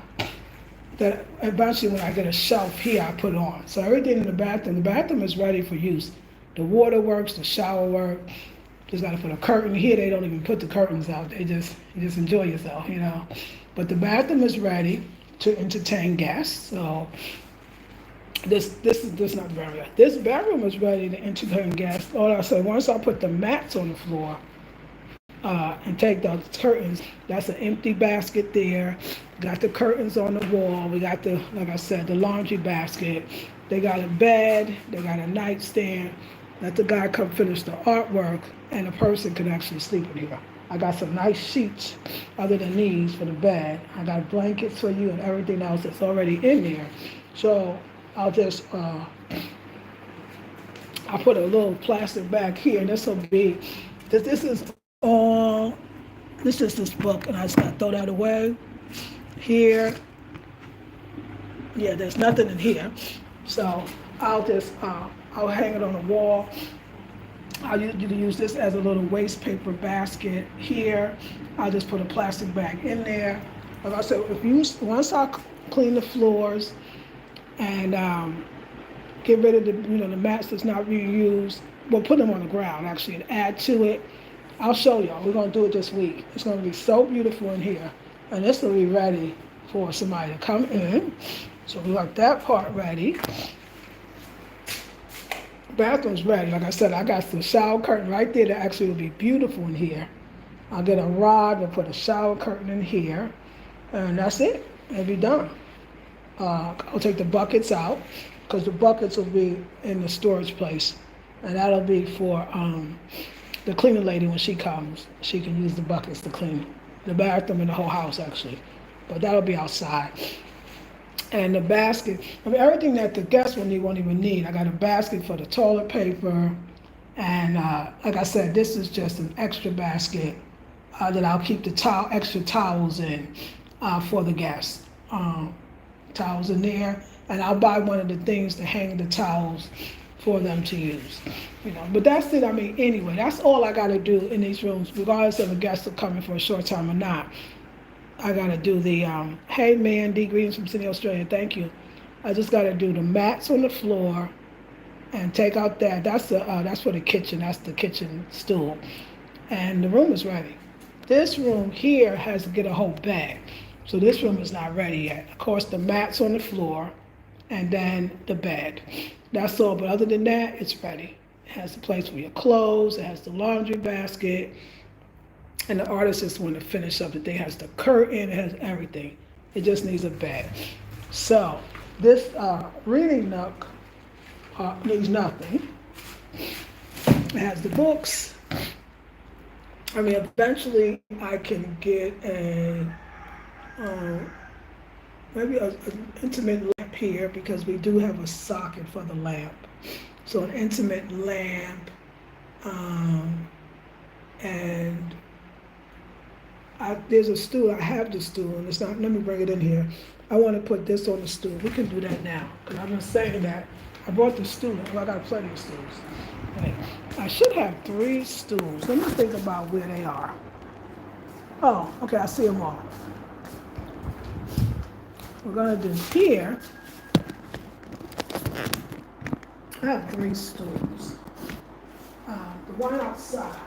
eventually when I get a shelf here, I put on. So everything in the bathroom is ready for use. The water works, the shower works. Just got to put a curtain here. They don't even put the curtains out. You just enjoy yourself, But the bathroom is ready to entertain guests. So this is not the bedroom. This bedroom is ready to entertain guests. All I say, once I put the mats on the floor and take the curtains, that's an empty basket there. Got the curtains on the wall. We got like I said, the laundry basket. They got a bed. They got a nightstand. Let the guy come finish the artwork, and a person can actually sleep in here. I got some nice sheets other than these for the bed. I got blankets for you and everything else that's already in there. So I'll just, I'll put a little plastic bag here, and this will be, this is this book, and I just got to throw that away. Here, yeah, there's nothing in here. So I'll just, I'll hang it on the wall. I'll use this as a little waste paper basket here. I'll just put a plastic bag in there. Like I said, once I clean the floors and get rid of the mats that's not being used, we'll put them on the ground actually and add to it. I'll show y'all. We're gonna do it this week. It's gonna be so beautiful in here, and this will be ready for somebody to come in. So we got that part ready. Bathroom's ready. Like I said, I got the shower curtain right there that actually will be beautiful in here. I'll get a rod and put a shower curtain in here, and that's it. It'll be done. I'll take the buckets out because the buckets will be in the storage place, and that'll be for the cleaning lady when she comes. She can use the buckets to clean the bathroom and the whole house actually, but that'll be outside. And the basket, everything that the guests won't even need. I got a basket for the toilet paper, and like I said, this is just an extra basket that I'll keep the extra towels in for the guests. Towels in there, and I'll buy one of the things to hang the towels for them to use. But that's it. Anyway, that's all I got to do in these rooms, regardless of the guests are coming for a short time or not. I gotta do the, hey man, D Greens from Sydney, Australia, thank you. I just gotta do the mats on the floor and take out that. That's for the kitchen. That's the kitchen stool, and the room is ready. This room here has to get a whole bed, so this room is not ready yet. Of course, the mats on the floor, and then the bed. That's all. But other than that, it's ready. It has a place for your clothes. It has the laundry basket. And the artist just want to finish up the thing. It has the curtain, it has everything. It just needs a bed. So this reading nook needs nothing. It has the books. Eventually I can get maybe an intimate lamp here because we do have a socket for the lamp. So an intimate lamp, and there's a stool. I have the stool, and it's not. Let me bring it in here. I want to put this on the stool. We can do that now because I've been saying that. I brought the stool. Well, I got plenty of stools. Right. I should have 3 stools. Let me think about where they are. Oh, okay, I see them all. We're gonna do here. I have 3 stools. The one outside.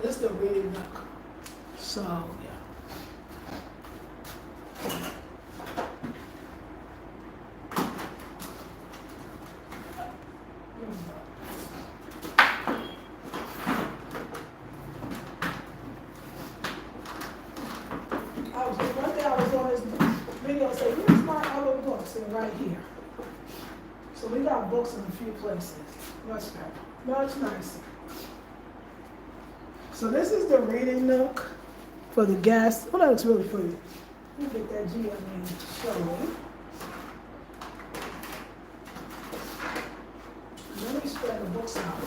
This is the reading nook. So, yeah. One day I was on this video saying, where's my other books? They're right here. So we got books in a few places. Much better, much nicer. So this is the reading nook for the guests. Oh, that looks really pretty. Let me get that GME showing. Let me spread the books out.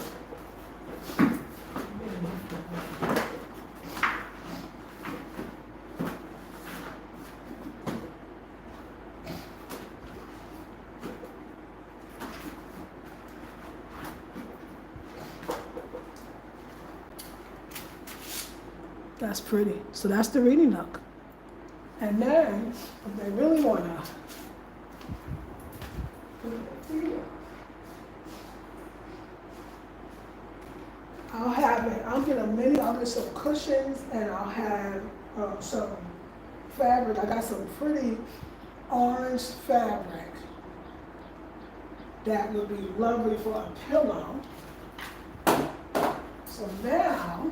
That's pretty. So that's the reading nook. And then, if they really want to put it here, I'll get a mini, I'll get some cushions, and I'll have some fabric. I got some pretty orange fabric that would be lovely for a pillow. So now,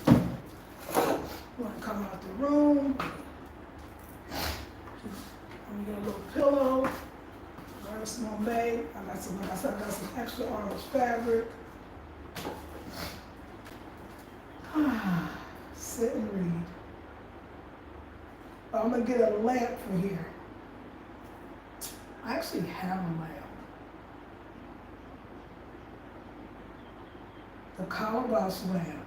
I'm gonna come out the room. I'm gonna get a little pillow, very small made. I got some extra orange fabric. Sit and read. I'm gonna get a lamp for here. I actually have a lamp. The calabash lamp.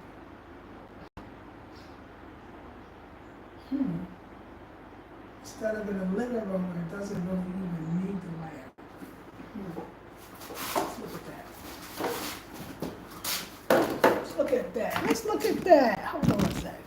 Instead of in the living room where it doesn't really even need the lamp. Let's look at that. Let's look at that. Hold on a second.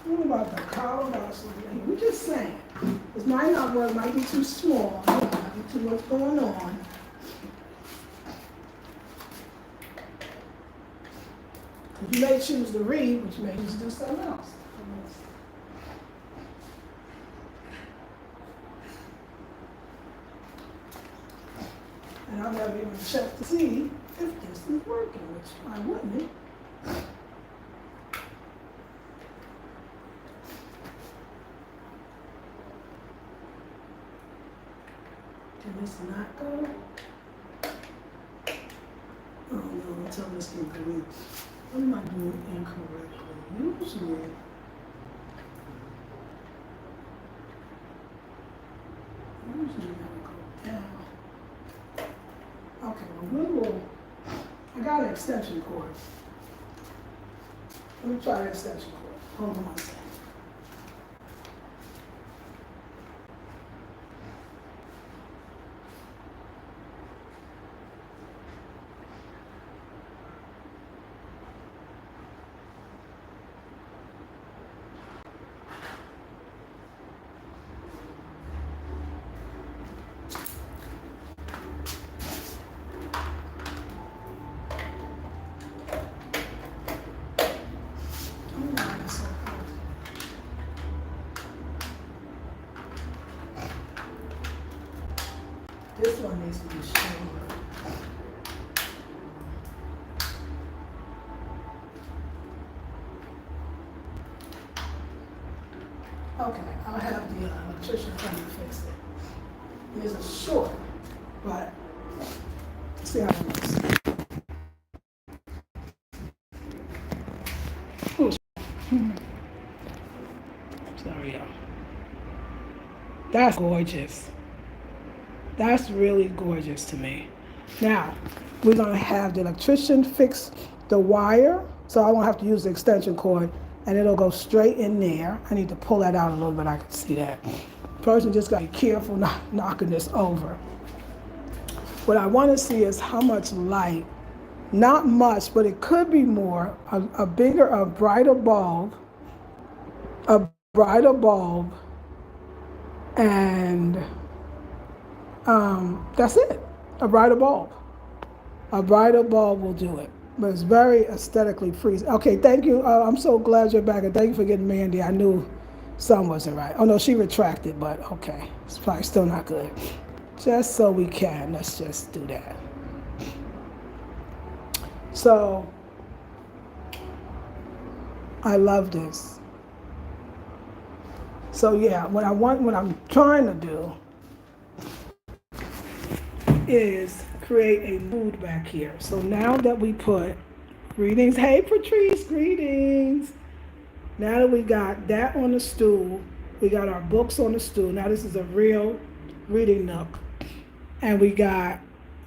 What about the calabash? We're just saying. This might not work, might be too small, might be too much going on. You may choose to read, but you may choose to do something else. And I've never even checked to see if this is working, which why wouldn't it? Can this not go? Oh no, don't tell me it's incorrect. What am I doing incorrectly? Usually, I go down. Okay, well, I got an extension cord. Let me try the extension cord. Hold on a second. This one needs to be stronger. Okay, I'll have the electrician come and fix it. It's a short, but see how it looks. Ooh, sorry, y'all. That's gorgeous. That's really gorgeous to me. Now, we're gonna have the electrician fix the wire, so I won't have to use the extension cord, and it'll go straight in there. I need to pull that out a little bit, I can see that. Person just gotta be careful not knocking this over. What I wanna see is how much light, not much, but it could be more, a brighter bulb, and that's it, a brighter bulb. A brighter bulb will do it, but it's very aesthetically pleasing. Okay, thank you. I'm so glad you're back, and thank you for getting Mandy. I knew something wasn't right. Oh no, she retracted, but okay, it's probably still not good. Just so we can, let's just do that. So, I love this. So yeah, what I'm trying to do is create a mood back here. So now that we put greetings, hey Patrice, greetings. Now that we got that on the stool, we got our books on the stool. Now this is a real reading nook. And we got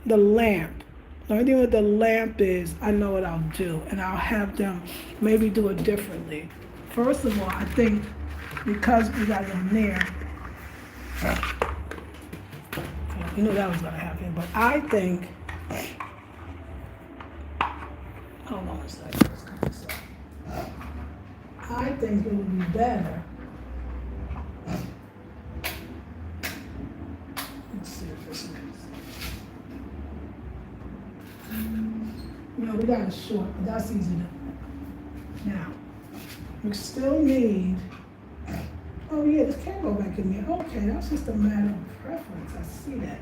the lamp. The only thing with the lamp is, I know what I'll do, and I'll have them maybe do it differently. First of all, I think because we got them there, you know that was gonna happen, but I think, hold on a second, let's cut this off. I think it would be better. Let's see if this makes. You know, we got it short, but that's easy to. Now, we still need. Oh yeah, this can go back in there. Okay, that's just a matter of preference. I see that.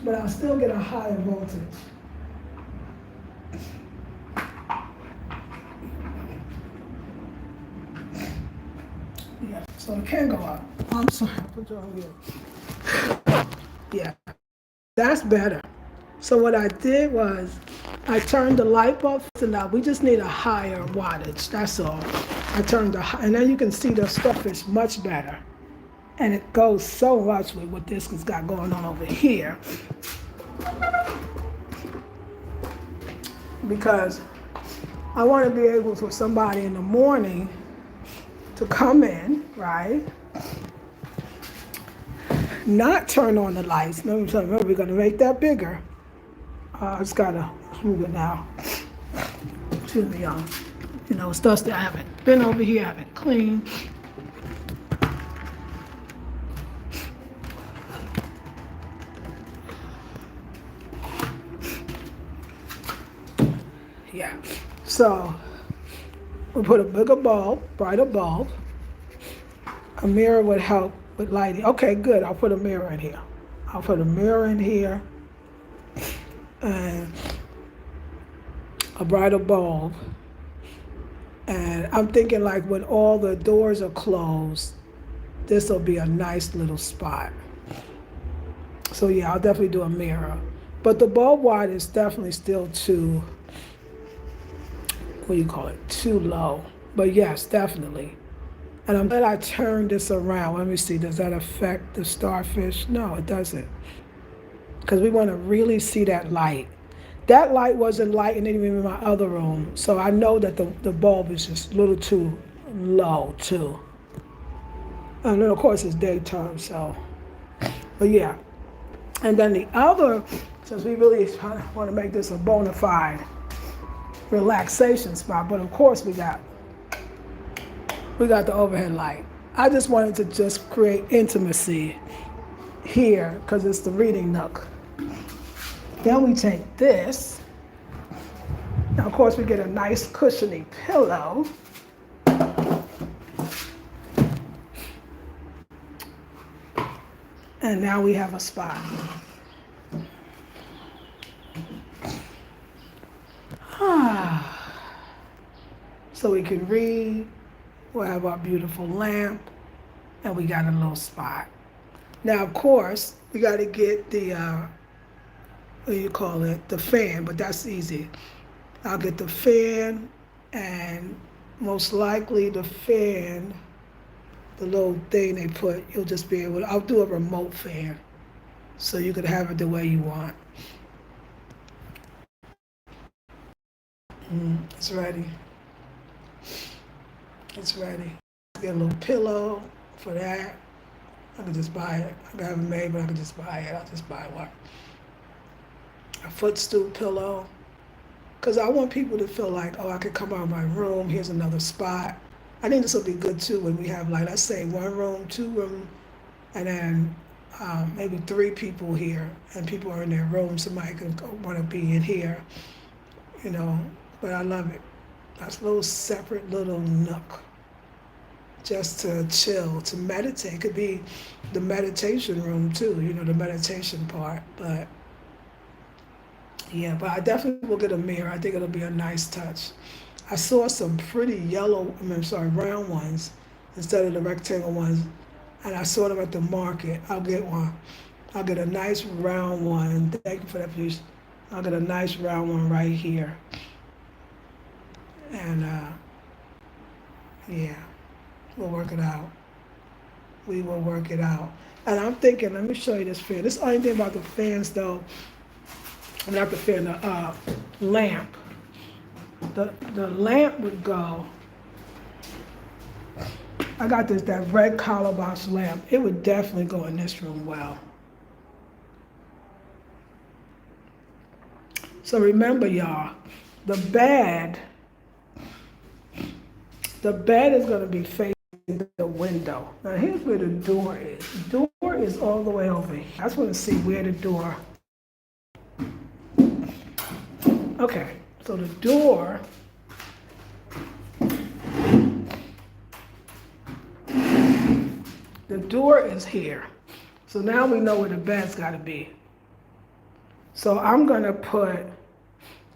But I'll still get a higher voltage. Yeah, so it can go up. I'm sorry, I put you on here. Yeah, that's better. So what I did was, I turned the light bulb to now. We just need a higher wattage, that's all. I turned and then you can see the stuff is much better. And it goes so much with what this has got going on over here. Because I want to be able for somebody in the morning to come in, right? Not turn on the lights. Let me tell you, remember, we're going to make that bigger. I just got to move it now. Excuse me, y'all. You know, it's dusty. I haven't been over here. I haven't cleaned. Yeah. So, we put a bigger bulb, brighter bulb. A mirror would help with lighting. Okay, good. I'll put a mirror in here. I'll put a mirror in here. And a brighter bulb. And I'm thinking like when all the doors are closed, this will be a nice little spot. So yeah, I'll definitely do a mirror. But the bulb wide is definitely still too, what do you call it, too low. But yes, definitely. And I'm glad I turned this around. Let me see, does that affect the starfish? No, it doesn't. Because we want to really see that light. That light wasn't lighting even in my other room, so I know that the bulb is just a little too low too. And then of course it's daytime, so, but yeah. And then the other, since we really want to make this a bona fide relaxation spot, but of course we got the overhead light. I just wanted to just create intimacy here because it's the reading nook. Then we take this. Now, of course, we get a nice cushiony pillow. And now we have a spot. So we can read, we'll have our beautiful lamp, and we got a little spot. Now, of course, we got to get the, what do you call it, the fan, but that's easy. I'll get the fan, and most likely the fan, the little thing they put, you'll just be able to, I'll do a remote fan, so you could have it the way you want. It's ready. It's ready. Get a little pillow for that. I can just buy it. I can have it made, but I can just buy it. I'll just buy one. A footstool pillow. Because I want people to feel like, oh, I could come out of my room. Here's another spot. I think this will be good too when we have, like, let's say 1 room, 2 room, and then maybe 3 people here, and people are in their room. Somebody can want to be in here, you know. But I love it. That's a little separate little nook, just to chill, to meditate. It could be the meditation room too, you know, the meditation part. But yeah, but I definitely will get a mirror. I think it'll be a nice touch. I saw some pretty round ones instead of the rectangle ones, and I saw them at the market. I'll get one. I'll get a nice round one. Thank you for that, please. I'll get a nice round one right here. And yeah, we'll work it out. We will work it out. And I'm thinking, let me show you this fan. This is the only thing about the fans though, not the fan, the lamp. The lamp would go, I got that red collar box lamp. It would definitely go in this room well. So remember y'all, the bed is going to be facing the window. Now here's where the door is. The door is all the way over here. I just want to see where the door. Okay, so the door is here. So now we know where the bed's got to be. So I'm going to put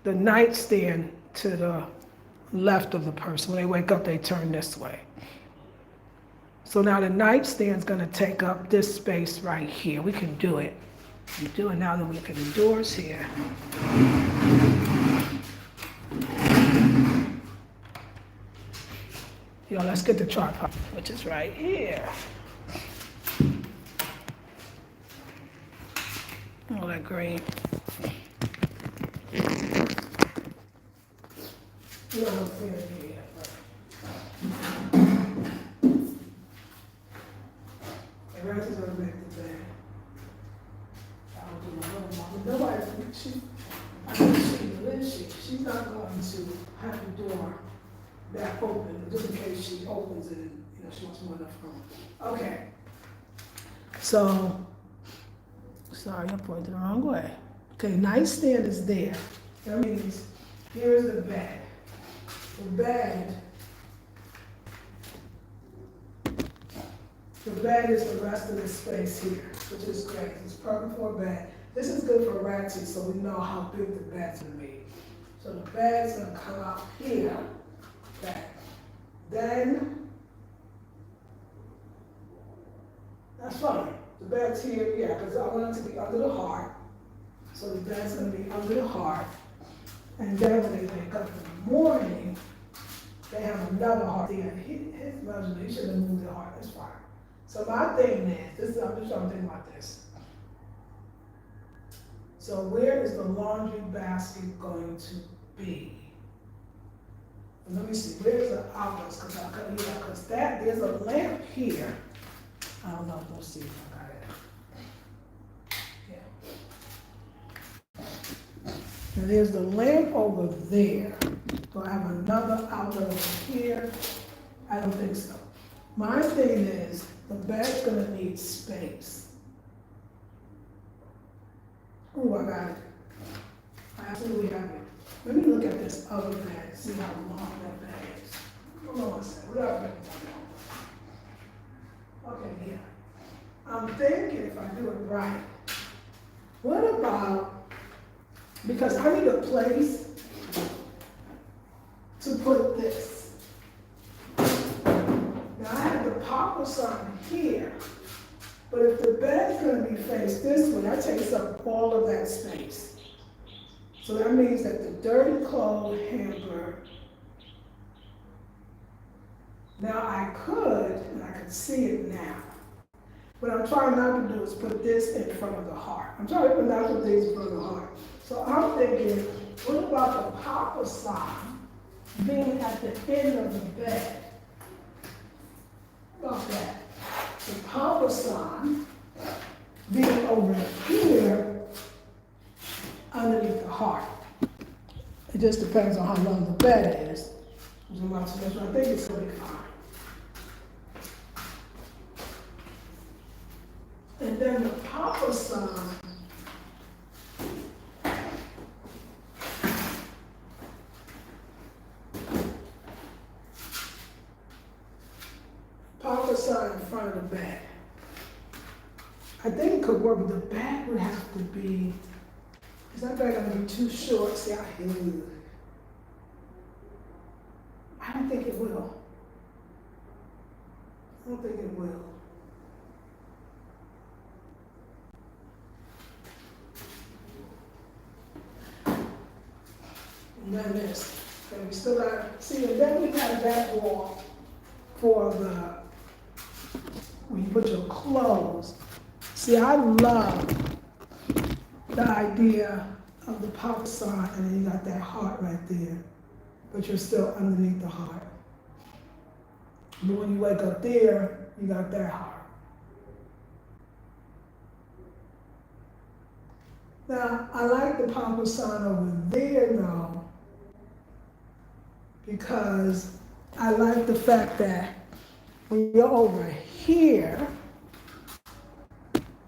the nightstand to the left of the person. When they wake up, they turn this way. So now the nightstand's going to take up this space right here. We can do it. We do it now that we look at the doors here. Yo, let's get the tripod, which is right here. Oh, that green. You don't see it here yet, but the rest is gonna make the bed. I'll do my little mom. Nobody, she's not going to have the door back open, just in case she opens it and, you know, she wants more enough room. Okay. So, sorry, I pointed the wrong way. Okay, nightstand is there. That means here's the bed. The bed is the rest of the space here, which is great. It's perfect for a bed. This is good for Ratchet, so we know how big the bed's gonna be. So the bed's gonna come out here, back. Then, that's fine. The bed's here, yeah, because I want it to be under the heart. So the bed's gonna be under the heart. And then when they wake up in the morning, they have another heart there. His measurement, he shouldn't have moved the heart, it's fine. So my thing is, I'm just trying to think about this. So where is the laundry basket going to be? Let me see, where's the outlets? Because there's a lamp here. I don't know, let's see if I got it. Yeah. And there's the lamp over there. Do I have another outlet over here? I don't think so. My thing is, the bed's gonna need space. Oh, I got it. I absolutely have it. Let me look at this other bed, see how long that bed is. Hold on a second, we gotta break it down. Okay, yeah. I'm thinking if I do it right, what about, because I need a place to put this. Now I have the pop sign here, but if the bed's gonna be faced this way, that takes up all of that space. So that means that the dirty clothes hamper, now I could, and I can see it now. What I'm trying not to do is put this in front of the heart. I'm trying to put not put things in front of the heart. So I'm thinking, what about the papa sign being at the end of the bed? What about that? The papa sign being over here underneath the heart. It just depends on how long the bed is. I think it's going to be fine. And then the papa sign in front of the bed. I think it could work, but the bag would have to be, is that bag gonna be too short? See, I don't think it will. I don't think it will. And then this, and we still got, see, and then we have that wall for the, when you put your clothes. See, I love the idea of the pop sign, and then you got that heart right there, but you're still underneath the heart. But when you wake up there, you got that heart. Now, I like the pop sign over there though, because I like the fact that when you're over here,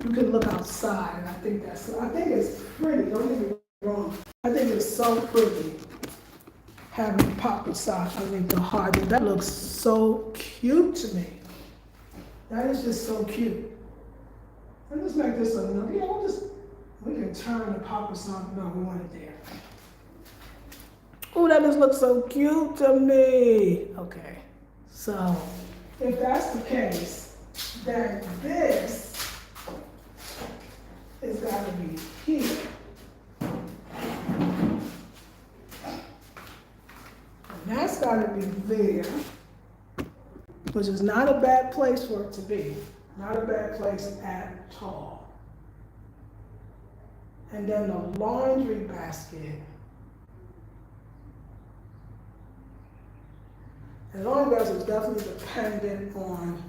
you can look outside, and I think it's pretty, don't get me wrong. I think it's so pretty having a pop sign underneath the heart. That looks so cute to me. That is just so cute. Let's just make this a little, we can turn the pop sign, no, we want it there. Oh, that just looks so cute to me. Okay, so if that's the case, then this is got to be here. And that's got to be there, which is not a bad place for it to be. Not a bad place at all. And then the laundry basket. And laundry basket is definitely dependent on,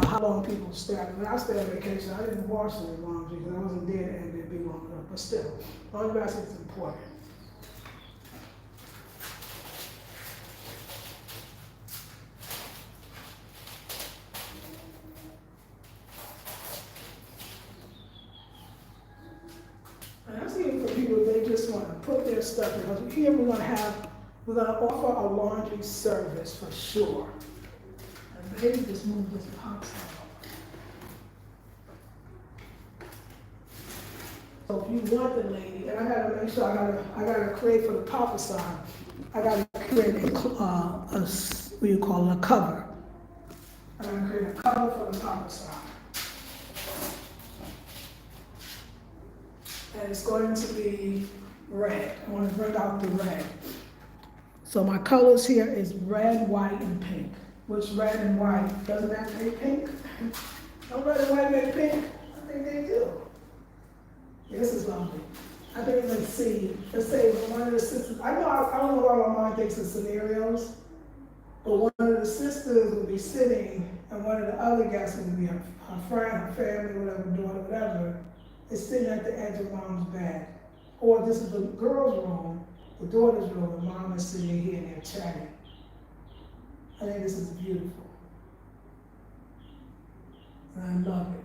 how long people stay. When I stayed on vacation, I didn't wash any laundry because I wasn't there and it'd be long enough. But still, laundry basket is important. And I'm seeing for people, they just want to put their stuff, because here we're going to offer a laundry service for sure. And maybe just move this box out. So if you want the lady, and I gotta make sure I gotta create for the papa sign, I gotta create a cover. I gotta create a cover for the papa sign. And it's going to be red. I want to bring out the red. So my colors here is red, white, and pink. Which red and white, doesn't that make pink? Don't red and white make pink? I think they do. Yeah, this is lovely. I think let's say one of the sisters, I don't know why my mind thinks of scenarios, but one of the sisters will be sitting and one of the other guests will be her friend, her family, whatever, daughter, whatever, is sitting at the edge of mom's bed. Or this is the girl's room, the daughter's room, and mom is sitting here and they're chatting. I think this is beautiful. And I love it.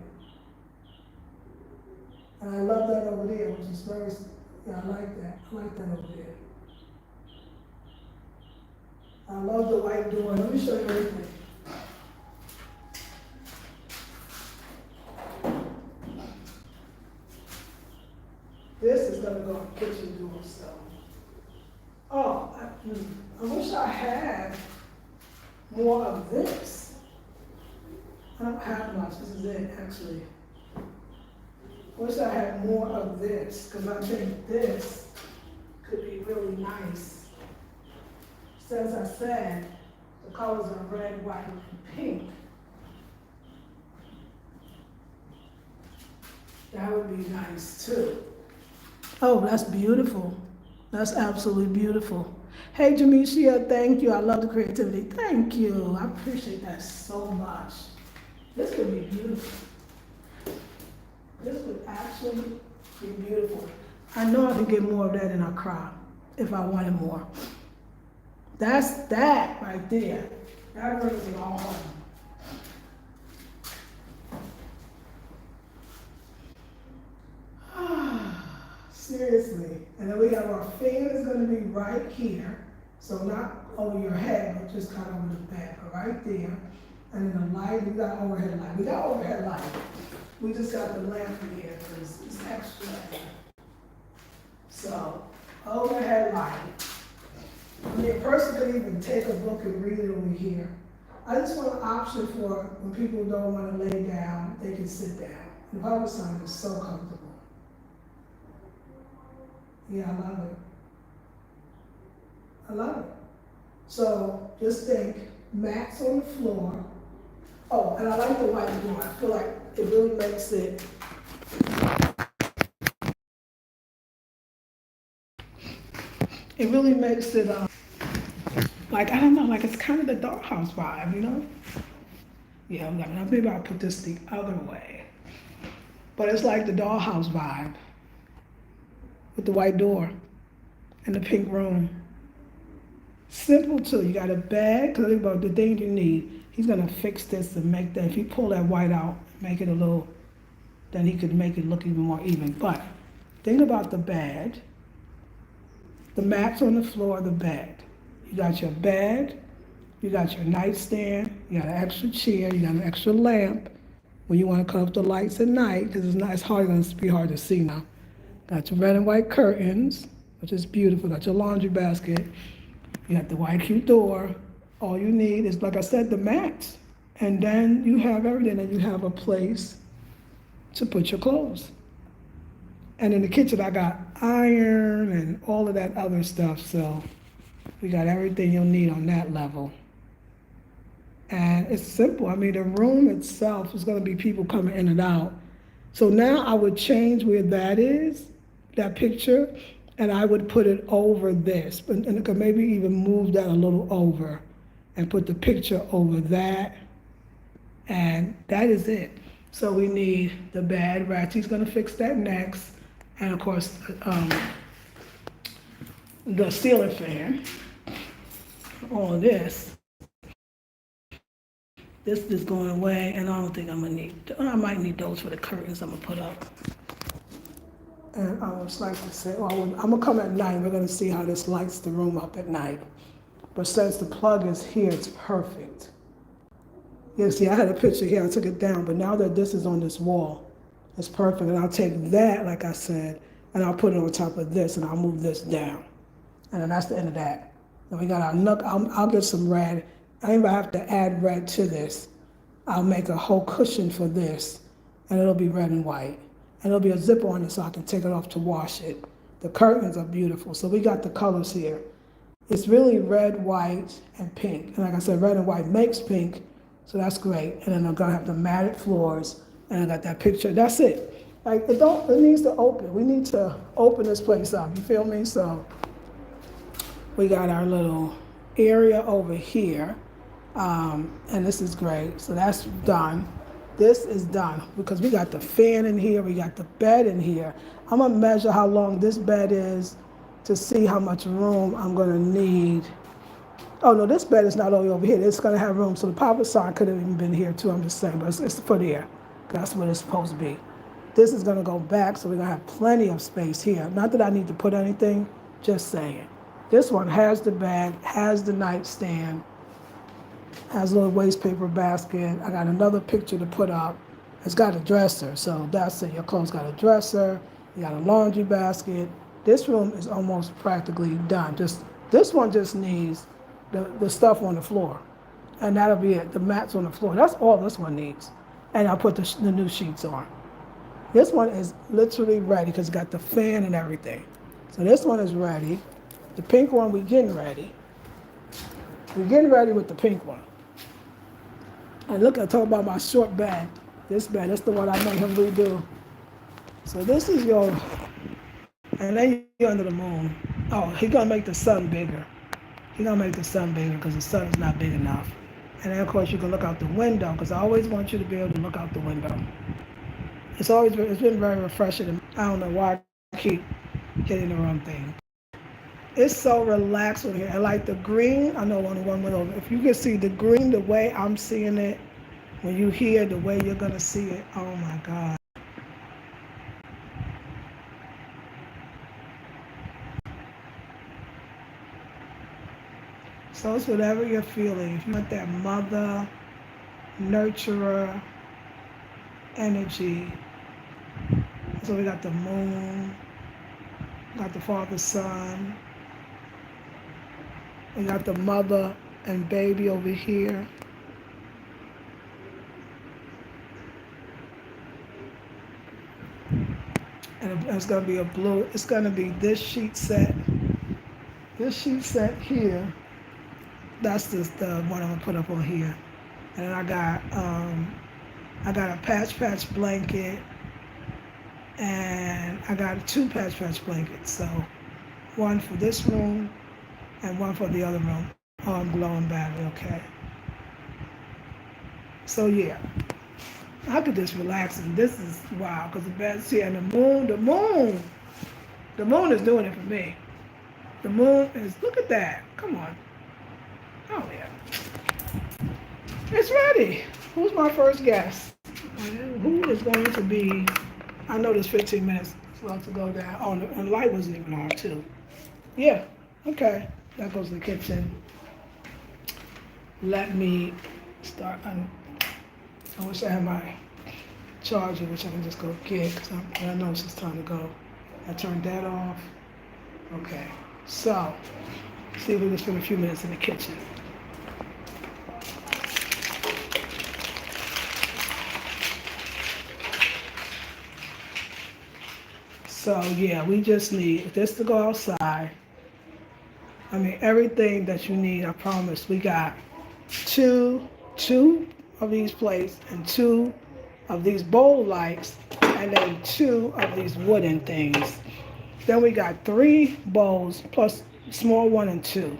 And I love that over there, which is very, I like that. I like that over there. I love the white door. Let me show you everything. gonna go on kitchen door, so. Oh, I wish I had more of this. I don't have much, this is it, actually. I wish I had more of this, because I think this could be really nice. So as I said, the colors are red, white, and pink. That would be nice too. Oh, that's beautiful. That's absolutely beautiful. Hey, Jamisha, thank you. I love the creativity. Thank you. I appreciate that so much. This could be beautiful. This would actually be beautiful. I know I can get more of that in our crop if I wanted more. That's that right there. That brings it all home. Seriously. And then we have our fan is going to be right here. So not over your head, but just kind of over the back, but right there. And then the light, we got overhead light. We got overhead light. We just got the lamp in here because it's extra. So, overhead light. I mean, a person could even take a book and read it over here. I just want an option for when people don't want to lay down, they can sit down. The Bible sign is so comfortable. Yeah, I love it. I love it. So just think, mats on the floor. Oh, and I like the white door. I feel like it really makes it. It really makes it, like, I don't know, like it's kind of the dollhouse vibe, you know? Yeah, maybe I'll put this the other way. But it's like the dollhouse vibe with the white door and the pink room. Simple too. You got a bag, because about the thing you need. He's gonna fix this and make that. If you pull that white out, make it a little, then he could make it look even more even. But think about the bed. The mats on the floor of the bed. You got your bed, you got your nightstand, you got an extra chair, you got an extra lamp when you want to cut off the lights at night, because it's going to be hard to see now. Got your red and white curtains, which is beautiful. Got your laundry basket. You got the white cute door. All you need is, like I said, the mats. And then you have everything, and you have a place to put your clothes. And in the kitchen, I got iron and all of that other stuff. So we got everything you'll need on that level. And it's simple. I mean, the room itself is going to be people coming in and out. So now I would change where that is, that picture, and I would put it over this. And I could maybe even move that a little over and put the picture over that. And that is it. So we need the bed. Ratchy's going to fix that next. And of course, the ceiling fan. All of this. This is going away, and I don't think I'm gonna need, I might need those for the curtains I'm gonna put up. And I would like to say, well, I'm gonna come at night, we're gonna see how this lights the room up at night. But since the plug is here, it's perfect. Yeah, see, I had a picture here, I took it down, but now that this is on this wall, it's perfect. And I'll take that, like I said, and I'll put it on top of this, and I'll move this down. And then that's the end of that. Then we got our nook, I'll get some red. I even have to add red to this. I'll make a whole cushion for this, and it'll be red and white. And it'll be a zipper on it so I can take it off to wash it. The curtains are beautiful, so we got the colors here. It's really red, white, and pink. And like I said, red and white makes pink, so that's great. And then I'm gonna have the matted floors, and I got that picture. That's it. Like, it needs to open. We need to open this place up, you feel me? So we got our little area over here. And this is great. So that's done. This is done because we got the fan in here, we got the bed in here. I'm gonna measure how long this bed is to see how much room I'm gonna need. Oh no, this bed is not all the way over here. It's gonna have room. So the power sign could have even been here too, I'm just saying, but it's for there. That's what it's supposed to be. This is gonna go back, so we're gonna have plenty of space here. Not that I need to put anything, just saying. This one has the bed, has the nightstand, has a little waste paper basket. I got another picture to put up. It's got a dresser, so that's it. Your clothes got a dresser. You got a laundry basket. This room is almost practically done. Just this one just needs the stuff on the floor, and that'll be it. The mats on the floor. That's all this one needs. And I'll put the new sheets on. This one is literally ready because it's got the fan and everything. So this one is ready. The pink one, we're getting ready. We're getting ready with the pink one. And look, I talk about my short bed. This bed, that's the one I made him redo. So this is your, and then you're under the moon. Oh, he's gonna make the sun bigger. He's gonna make the sun bigger because the sun is not big enough. And then of course you can look out the window because I always want you to be able to look out the window. It's been very refreshing. I don't know why I keep hitting the wrong thing. It's so relaxed in here. And like the green, I know only one went over. If you can see the green, the way I'm seeing it, when you hear the way you're gonna see it, oh my God. So it's whatever you're feeling. If you want that mother, nurturer energy. So we got the moon, got the father, son. We got the mother and baby over here. And it's gonna be a blue, it's gonna be this sheet set. This sheet set here, that's just the one I'm gonna put up on here. And then I got a patch blanket, and I got two patch blankets. So one for this room and one for the other room. Oh, I'm blowing battery, okay. So yeah, I could just relax, and this is wow, because the bed's here, and the moon is doing it for me. The moon is, look at that, come on. Oh yeah. It's ready. Who's my first guest? Who is going to be, I know there's 15 minutes left to go down. Oh, and the light wasn't even on too. Yeah, okay. That goes to the kitchen. Let me start. I wish I had my charger, which I can just go get, because I know it's time to go. I turned that off. Okay, so, see if we can spend a few minutes in the kitchen. So yeah, we just need this to go outside. I mean, everything that you need, I promise. We got two of these plates and two of these bowl lights, and then two of these wooden things. Then we got 3 bowls plus small 1 and 2.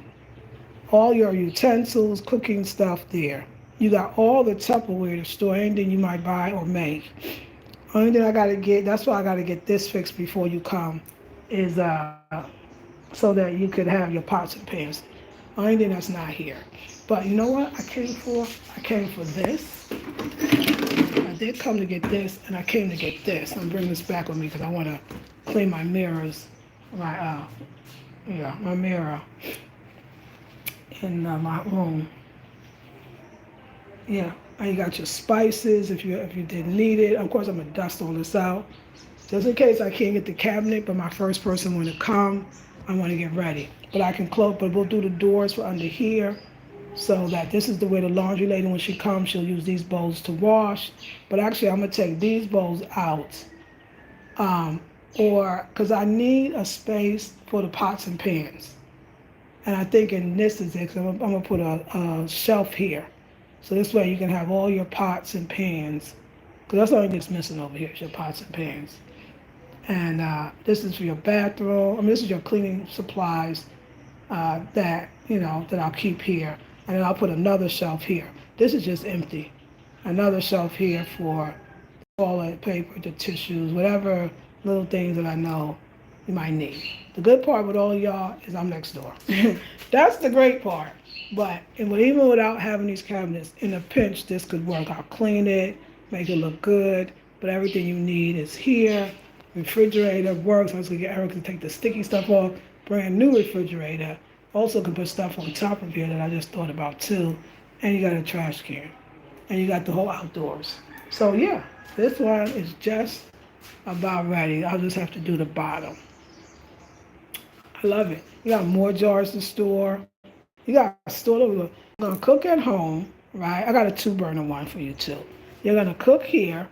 All your utensils, cooking stuff there. You got all the Tupperware to store anything you might buy or make. Only thing I gotta get, that's why I gotta get this fixed before you come, is so that you could have your pots and pans. Only thing that's not here. But you know what I came for? I came for this. I did come to get this, and I came to get this. I'm bringing this back with me because I want to clean my mirrors, my mirror in my room. Yeah, and you got your spices if you didn't need it. Of course, I'm gonna dust all this out just in case I can't get the cabinet. But my first person want to come, I want to get ready. But I can close. But we'll do the doors for under here, so that this is the way the laundry lady, when she comes, she'll use these bowls to wash. But actually, I'm gonna take these bowls out, or because I need a space for the pots and pans. And I think in this is it. 'Cause I'm gonna put a shelf here. So this way you can have all your pots and pans, because that's the only thing that's missing over here is your pots and pans. And this is for your bathroom. I mean, this is your cleaning supplies that I'll keep here. And then I'll put another shelf here. This is just empty. Another shelf here for toilet paper, the tissues, whatever little things that I know you might need. The good part with all of y'all is I'm next door. That's the great part. But even without having these cabinets, in a pinch, this could work. I'll clean it, make it look good, but everything you need is here. Refrigerator works. I was gonna get Eric to take the sticky stuff off. Brand new refrigerator. Also can put stuff on top of here that I just thought about too. And you got a trash can. And you got the whole outdoors. So yeah, this one is just about ready. I'll just have to do the bottom. I love it. You got more jars to store. You got to store them. You're gonna cook at home, right? I got a 2 burner one for you too. You're gonna cook here,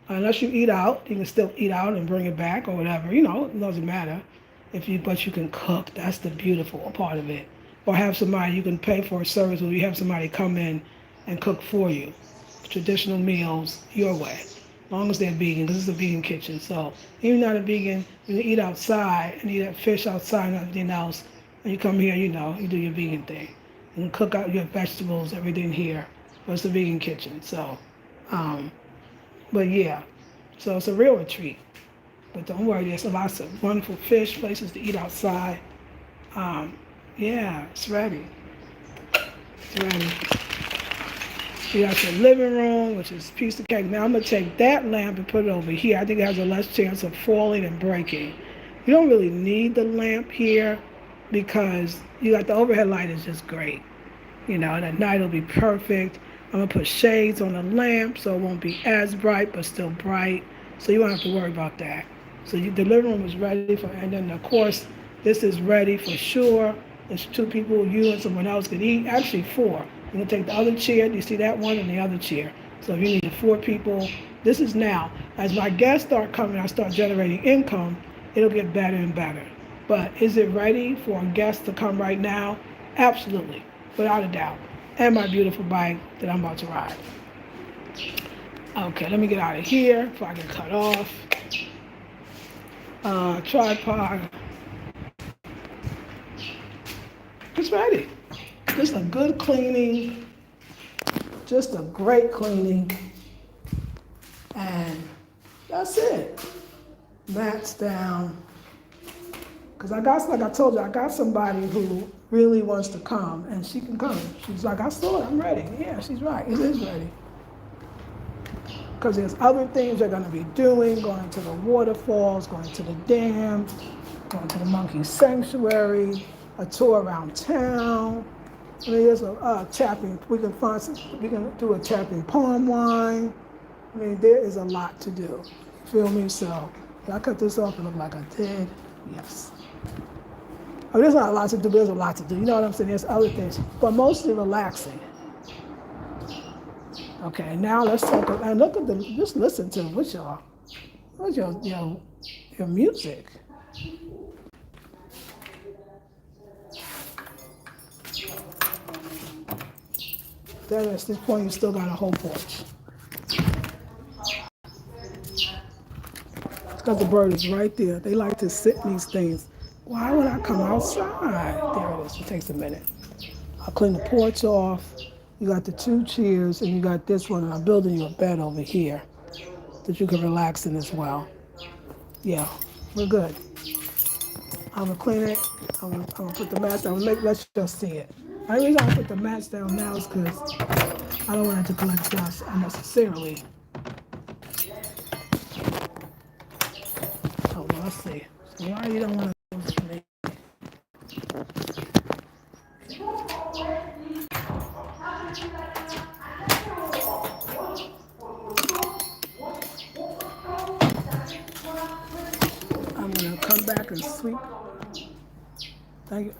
unless you eat out. You can still eat out and bring it back or whatever. It doesn't matter. But you can cook. That's the beautiful part of it. Or have somebody you can pay for a service where you have somebody come in and cook for you. Traditional meals your way, as long as they're vegan, because it's a vegan kitchen. So even not a vegan, you can eat outside and eat that fish outside and everything else. And you come here, you do your vegan thing. You can cook out your vegetables, everything here. But it's a vegan kitchen. So, um, but yeah, so it's a real treat. But don't worry, there's lots of wonderful fish, places to eat outside. Um, yeah, it's ready. It's ready. You got your living room, which is a piece of cake. Now I'm going to take that lamp and put it over here. I think it has a less chance of falling and breaking. You don't really need the lamp here because you got the overhead light is just great. And at night it'll be perfect. I'm going to put shades on the lamp so it won't be as bright but still bright. So you won't have to worry about that. So the living room is ready for, and then of course this is ready for sure. There's 2 people, you and someone else can eat. Actually 4. You can take the other chair. You see that one and the other chair. So if you need 4 people, this is now. As my guests start coming, I start generating income, it'll get better and better. But is it ready for a guest to come right now? Absolutely, without a doubt. And my beautiful bike that I'm about to ride. Okay, let me get out of here so I can cut off. Tripod. It's ready. Just a good cleaning, just a great cleaning, and that's it. Mats down. Because like I told you, I got somebody who really wants to come, and she can come. She's like, I saw it, I'm ready. Yeah, she's right, it is ready. Because there's other things they're going to be doing, going to the waterfalls, going to the dam, going to the monkey sanctuary, a tour around town. I mean, there's a tapping. We can do a tapping palm wine. I mean, there is a lot to do. Feel me? So, did I cut this off and look like I did? Yes. I mean, there's not a lot to do, but there's a lot to do. You know what I'm saying? There's other things, but mostly relaxing. Okay, now let's talk. And look at just listen to what's your music. Then at this point, you still got a whole porch. It's because the bird is right there. They like to sit in these things. Why would I come outside? There it is. It takes a minute. I'll clean the porch off. You got the 2 chairs, and you got this one, and I'm building you a bed over here that you can relax in as well. Yeah, we're good. I'm gonna clean it. I'm gonna put the mats down. Let you see it. The only reason I put the mats down now is because I don't want it to collect dust unnecessarily. Oh, well, let's see. So why you don't want to do for me? I'm gonna come back and sweep. Thank you.